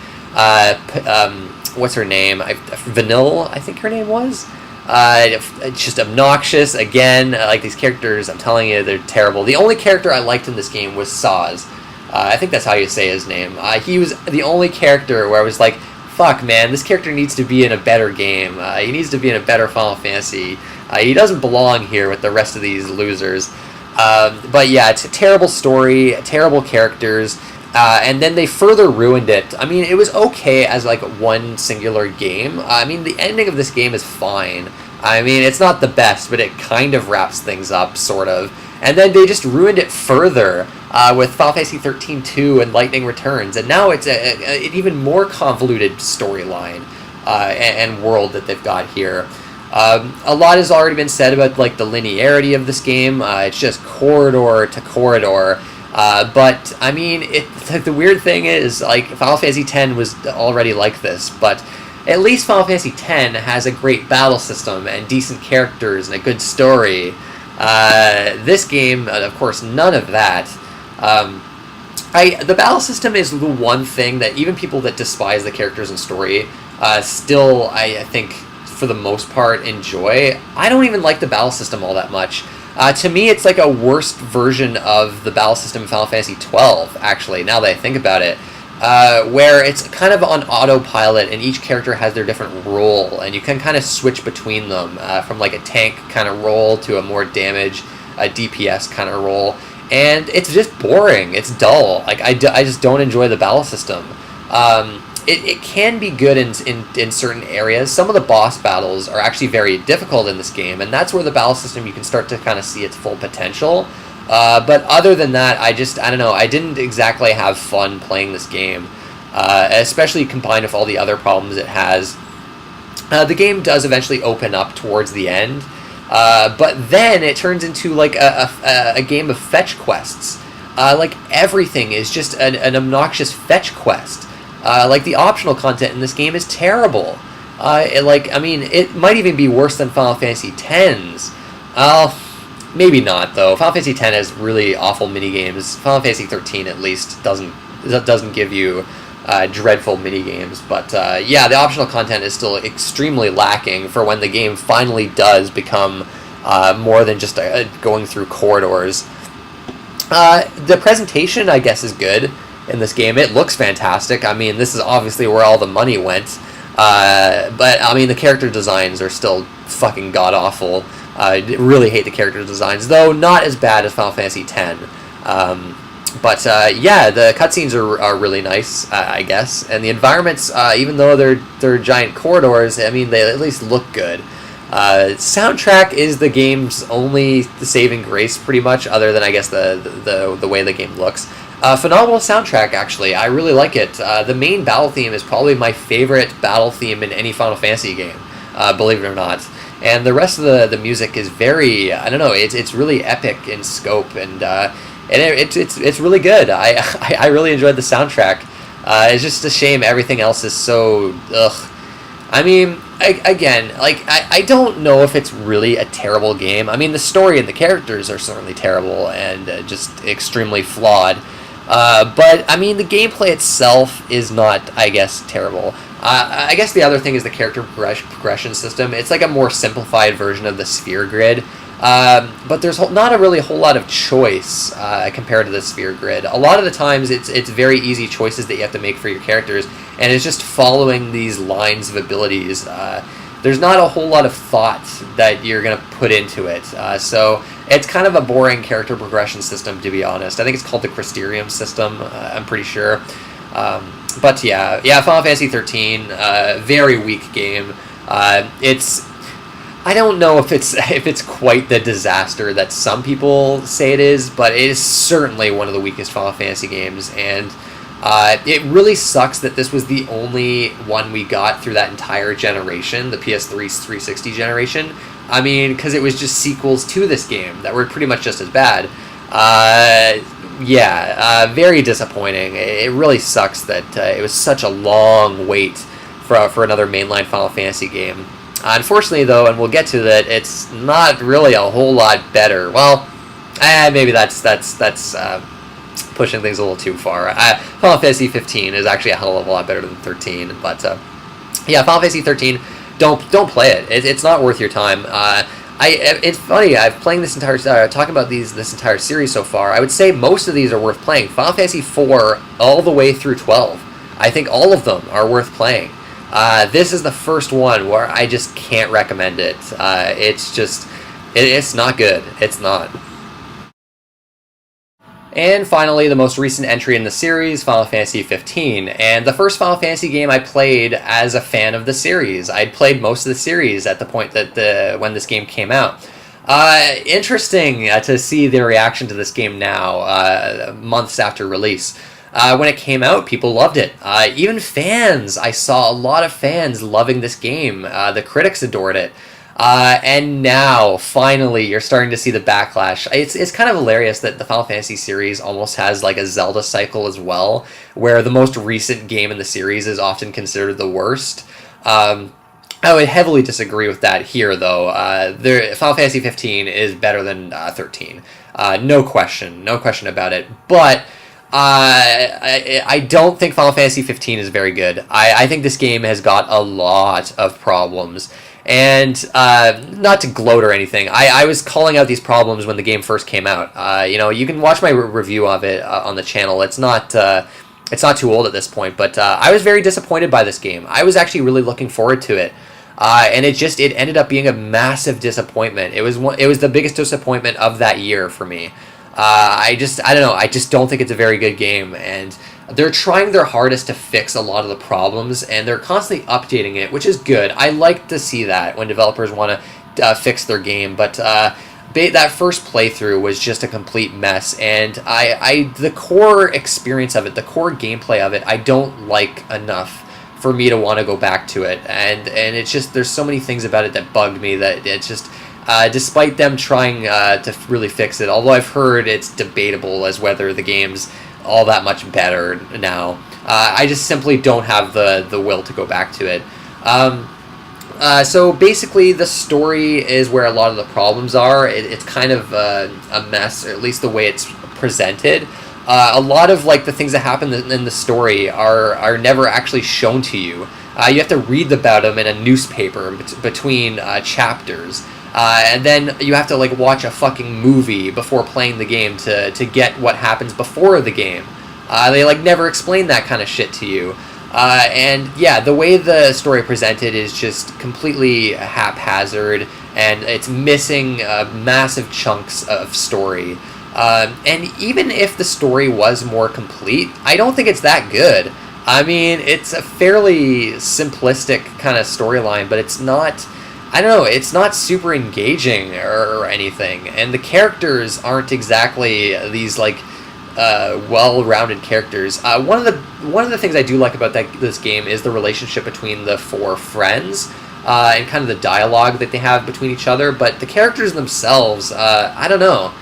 What's her name? Vanille, I think her name was. Just obnoxious. Again, like these characters, I'm telling you, they're terrible. The only character I liked in this game was Saz. I think that's how you say his name. He was the only character where I was like, fuck, man, this character needs to be in a better game. He needs to be in a better Final Fantasy. He doesn't belong here with the rest of these losers. But yeah, it's a terrible story, terrible characters, and then they further ruined it. I mean, it was okay as like one singular game. I mean, the ending of this game is fine. I mean, it's not the best, but it kind of wraps things up, sort of. And then they just ruined it further with Final Fantasy 13-2 and Lightning Returns, and now it's an even more convoluted storyline and world that they've got here. A lot has already been said about like the linearity of this game. It's just corridor to corridor. But I mean, the weird thing is, like, Final Fantasy X was already like this, but at least Final Fantasy X has a great battle system and decent characters and a good story. This game, of course, none of that. The battle system is the one thing that even people that despise the characters and story still, I think, for the most part, enjoy. I don't even like the battle system all that much. To me, it's like a worse version of the battle system in Final Fantasy XII, actually, now that I think about it, where it's kind of on autopilot and each character has their different role, and you can kind of switch between them from like a tank kind of role to a more damage, a DPS kind of role, and it's just boring, it's dull. Like, I just don't enjoy the battle system. It can be good in certain areas. Some of the boss battles are actually very difficult in this game, and that's where the battle system, you can start to kind of see its full potential. But other than that, I don't know, I didn't exactly have fun playing this game, especially combined with all the other problems it has. The game does eventually open up towards the end, but then it turns into like a game of fetch quests. Like, everything is just an obnoxious fetch quest. Like, the optional content in this game is terrible. It might even be worse than Final Fantasy X's. Maybe not, though. Final Fantasy X has really awful minigames. Final Fantasy 13, at least, doesn't give you dreadful minigames. But, yeah, the optional content is still extremely lacking for when the game finally does become more than just going through corridors. The presentation, I guess, is good in this game. It looks fantastic. I mean, this is obviously where all the money went. But, I mean, the character designs are still fucking god-awful. I really hate the character designs, though not as bad as Final Fantasy X. Yeah, the cutscenes are really nice, I guess. And the environments, even though they're giant corridors, I mean, they at least look good. Soundtrack is the game's only saving grace, pretty much, other than, I guess, the way the game looks. Phenomenal soundtrack, actually. I really like it. The main battle theme is probably my favorite battle theme in any Final Fantasy game, believe it or not. And the rest of the music is very, I don't know, it's really epic in scope, and it's really good. I really enjoyed the soundtrack. It's just a shame everything else is so, ugh. I mean, again, like, I don't know if it's really a terrible game. I mean, the story and the characters are certainly terrible and just extremely flawed. But, I mean, the gameplay itself is not, I guess, terrible. I guess the other thing is the character progression system. It's like a more simplified version of the sphere grid. But there's not a whole lot of choice compared to the sphere grid. A lot of the times it's very easy choices that you have to make for your characters, and it's just following these lines of abilities. There's not a whole lot of thought that you're going to put into it. So it's kind of a boring character progression system, to be honest. I think it's called the Crysterium system, I'm pretty sure. But yeah, Final Fantasy 13, very weak game. I don't know if it's quite the disaster that some people say it is, but it is certainly one of the weakest Final Fantasy games, and it really sucks that this was the only one we got through that entire generation, the PS3's 360 generation. I mean, because it was just sequels to this game that were pretty much just as bad. Very disappointing. It really sucks that it was such a long wait for another mainline Final Fantasy game. Unfortunately, though, and we'll get to that, it's not really a whole lot better. Well, maybe that's pushing things a little too far. Final Fantasy 15 is actually a hell of a lot better than 13, but Final Fantasy 13, don't play it. It's not worth your time. It's funny. I've playing this entire talking about this entire series so far. I would say most of these are worth playing. Final Fantasy 4 all the way through 12. I think all of them are worth playing. This is the first one where I just can't recommend it. It's not good. It's not. And finally, the most recent entry in the series, Final Fantasy 15. And the first Final Fantasy game I played as a fan of the series. I'd played most of the series at the point that when this game came out. Interesting to see the reaction to this game now, months after release. When it came out, people loved it. Even fans, I saw a lot of fans loving this game. The critics adored it. And now, finally, you're starting to see the backlash. It's kind of hilarious that the Final Fantasy series almost has like a Zelda cycle as well, where the most recent game in the series is often considered the worst. I would heavily disagree with that here, though. Final Fantasy 15 is better than 13. No question about it. But I don't think Final Fantasy 15 is very good. I think this game has got a lot of problems. And not to gloat or anything, I was calling out these problems when the game first came out. You can watch my review of it on the channel. It's not too old at this point, but I was very disappointed by this game. I was actually really looking forward to it. And it ended up being a massive disappointment. It was the biggest disappointment of that year for me. I don't know. I just don't think it's a very good game, and they're trying their hardest to fix a lot of the problems, and they're constantly updating it, which is good. I like to see that when developers want to fix their game, but that first playthrough was just a complete mess, and the core experience of it, the core gameplay of it, I don't like enough for me to want to go back to it, and it's just, there's so many things about it that bugged me that it's just... despite them trying to really fix it, although I've heard it's debatable as whether the game's all that much better now, I just simply don't have the will to go back to it. So basically, the story is where a lot of the problems are. It's kind of a mess, or at least the way it's presented. A lot of like the things that happen in the story are never actually shown to you. You have to read about them in a newspaper between chapters. And then you have to like watch a fucking movie before playing the game to get what happens before the game. They like never explain that kind of shit to you. And yeah, the way the story presented is just completely haphazard, and it's missing massive chunks of story. And even if the story was more complete, I don't think it's that good. I mean, it's a fairly simplistic kind of storyline, but it's not... I don't know, it's not super engaging or anything, and the characters aren't exactly these like well-rounded characters. One of the things I do like about this game is the relationship between the four friends and kind of the dialogue that they have between each other. But the characters themselves, I don't know.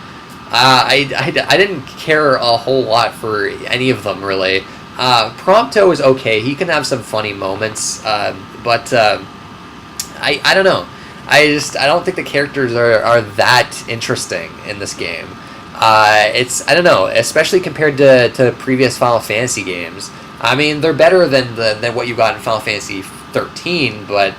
I didn't care a whole lot for any of them really. Prompto is okay. He can have some funny moments, but I don't know. I don't think the characters are that interesting in this game. I don't know, especially compared to previous Final Fantasy games. I mean, they're better than what you got in Final Fantasy 13, but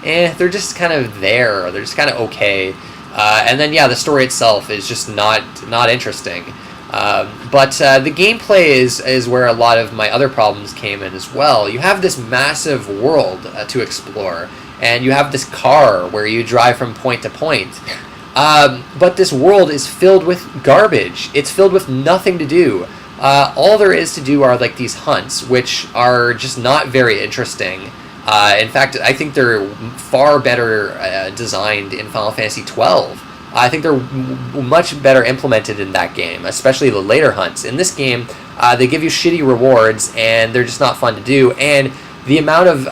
they're just kind of there. They're just kind of okay. And then yeah, the story itself is just not interesting. But the gameplay is where a lot of my other problems came in as well. You have this massive world to explore, and you have this car where you drive from point to point. But this world is filled with garbage. It's filled with nothing to do. All there is to do are like these hunts, which are just not very interesting. In fact, I think they're far better designed in Final Fantasy 12. I think they're much better implemented in that game, especially the later hunts. In this game, they give you shitty rewards, and they're just not fun to do. And the amount of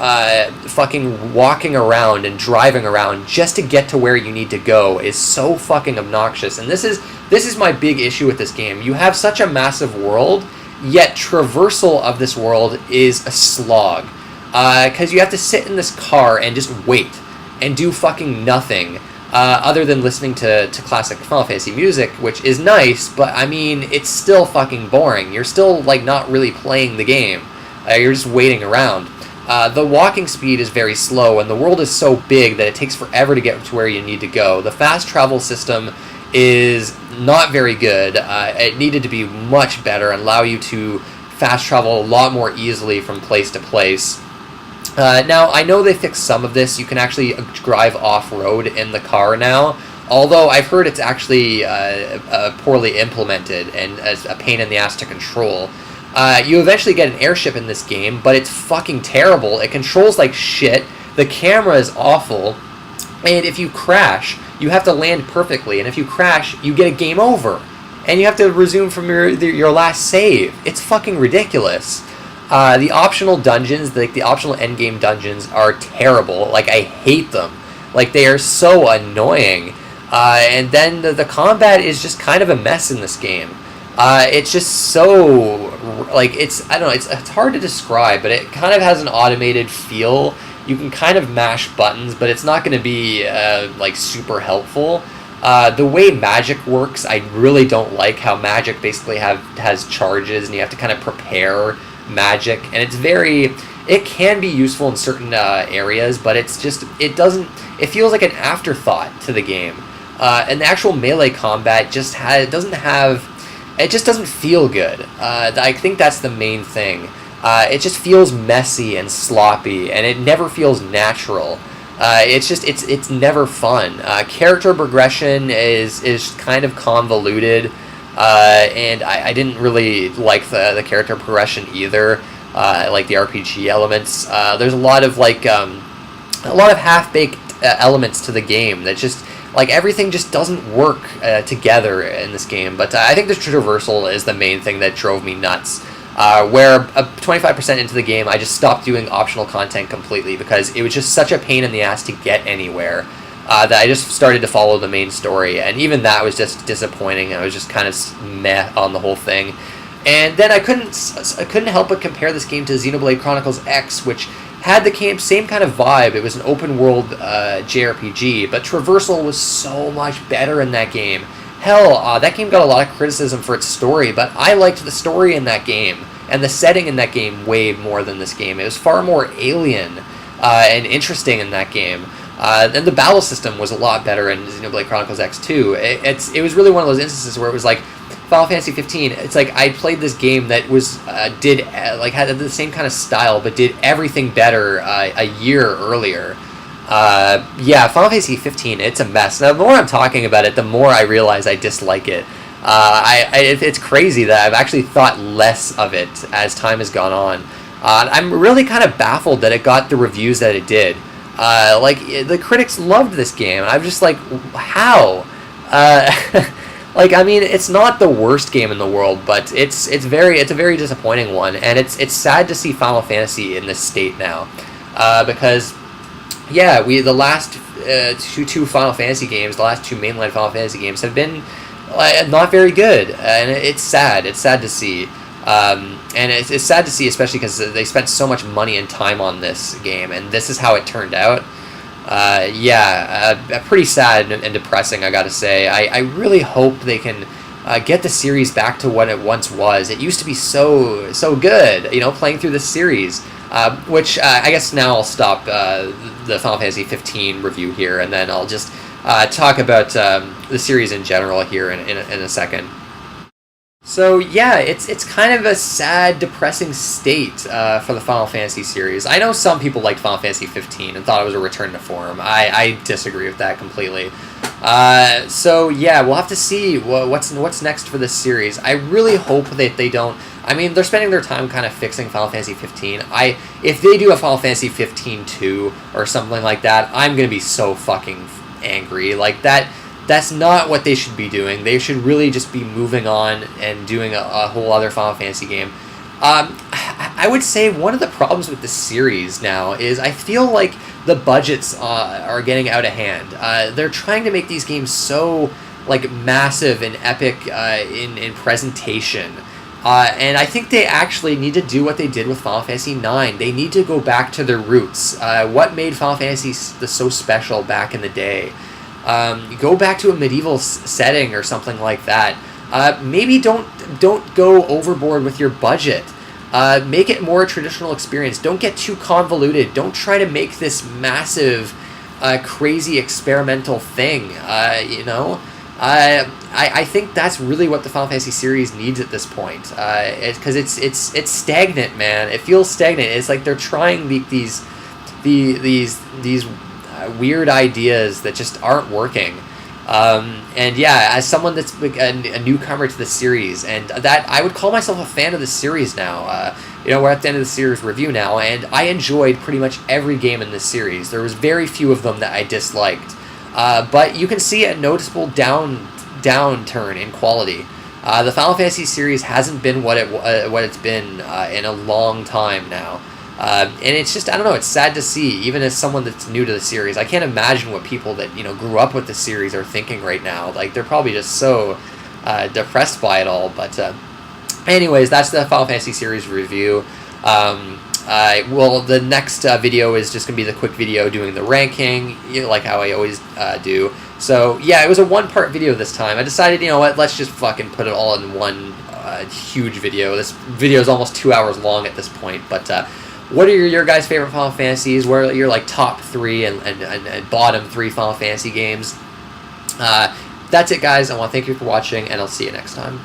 fucking walking around and driving around just to get to where you need to go is so fucking obnoxious. And this is my big issue with this game. You have such a massive world, yet traversal of this world is a slog. Because you have to sit in this car and just wait and do fucking nothing. Other than listening to classic Final Fantasy music, which is nice, but I mean, it's still fucking boring. You're still, like, not really playing the game. You're just waiting around. The walking speed is very slow, and the world is so big that it takes forever to get to where you need to go. The fast travel system is not very good. It needed to be much better and allow you to fast travel a lot more easily from place to place. Now, I know they fixed some of this. You can actually drive off-road in the car now, although I've heard it's actually poorly implemented and as a pain in the ass to control. You eventually get an airship in this game, but it's fucking terrible. It controls like shit. The camera is awful. And if you crash, you have to land perfectly. And if you crash, you get a game over. And you have to resume from your last save. It's fucking ridiculous. The optional dungeons, like the optional endgame dungeons, are terrible. Like, I hate them. Like, they are so annoying. And then the combat is just kind of a mess in this game. It's just so, like, I don't know, it's hard to describe, but it kind of has an automated feel. You can kind of mash buttons, but it's not going to be, like, super helpful. The way magic works, I really don't like how magic basically has charges, and you have to kind of prepare magic, and it can be useful in certain areas, but it feels like an afterthought to the game. And the actual melee combat just doesn't feel good. I think that's the main thing. It just feels messy and sloppy, and it never feels natural. It's never fun. Character progression is kind of convoluted. And I didn't really like the character progression either. I like the RPG elements. There's a lot of half-baked elements to the game that just, like, everything just doesn't work together in this game. But I think the traversal is the main thing that drove me nuts. Where 25% into the game, I just stopped doing optional content completely because it was just such a pain in the ass to get anywhere. That I just started to follow the main story, and even that was just disappointing. I was just kind of meh on the whole thing. And then I couldn't help but compare this game to Xenoblade Chronicles X, which had the same kind of vibe. It was an open-world JRPG, but traversal was so much better in that game. Hell, that game got a lot of criticism for its story, but I liked the story in that game, and the setting in that game way more than this game. It was far more alien and interesting in that game. And the battle system was a lot better in Xenoblade Chronicles X too. It was really one of those instances where it was like Final Fantasy 15. It's like I played this game that was had the same kind of style, but did everything better a year earlier. Final Fantasy 15. It's a mess. Now, the more I'm talking about it, the more I realize I dislike it. It's crazy that I've actually thought less of it as time has gone on. I'm really kind of baffled that it got the reviews that it did. The critics loved this game, and I'm just like, how? I mean, it's not the worst game in the world, but it's a very disappointing one, and it's sad to see Final Fantasy in this state now, because, yeah, the last two Final Fantasy games, the last two mainline Final Fantasy games have been not very good, and it's sad. It's sad to see. And it's sad to see, especially because they spent so much money and time on this game, and this is how it turned out. Pretty sad and depressing, I gotta say. I really hope they can get the series back to what it once was. It used to be so good, playing through this series. Which I guess now I'll stop the Final Fantasy 15 review here, and then I'll just talk about the series in general here in a second. So yeah, it's kind of a sad, depressing state for the Final Fantasy series. I know some people liked Final Fantasy 15 and thought it was a return to form. I disagree with that completely. So yeah, we'll have to see what's next for this series. I really hope that they don't. I mean, they're spending their time kind of fixing Final Fantasy 15. If they do a Final Fantasy 15 2 or something like that, I'm gonna be so fucking angry. Like that. That's not what they should be doing. They should really just be moving on and doing a whole other Final Fantasy game. I would say one of the problems with this series now is I feel like the budgets are getting out of hand. They're trying to make these games so like massive and epic in presentation. And I think they actually need to do what they did with Final Fantasy IX. They need to go back to their roots. What made Final Fantasy so special back in the day? Go back to a medieval setting or something like that. Maybe don't go overboard with your budget. Make it more a traditional experience. Don't get too convoluted. Don't try to make this massive, crazy experimental thing. I think that's really what the Final Fantasy series needs at this point. Because it's stagnant, man. It feels stagnant. It's like they're trying these weird ideas that just aren't working. And yeah, as someone that's a newcomer to the series, and that I would call myself a fan of the series now. We're at the end of the series review now, and I enjoyed pretty much every game in this series. There was very few of them that I disliked, but you can see a noticeable downturn in quality. The Final Fantasy series hasn't been what it's been in a long time now. And it's just, I don't know, it's sad to see, even as someone that's new to the series. I can't imagine what people that, grew up with the series are thinking right now. Like, they're probably just so depressed by it all. But anyways, that's the Final Fantasy series review. The next video is just going to be the quick video doing the ranking, like how I always do. So, yeah, it was a one-part video this time. I decided, let's just fucking put it all in one huge video. This video is almost 2 hours long at this point, but what are your guys' favorite Final Fantasies? What are your top 3 and bottom 3 Final Fantasy games? That's it, guys. I want to thank you for watching, and I'll see you next time.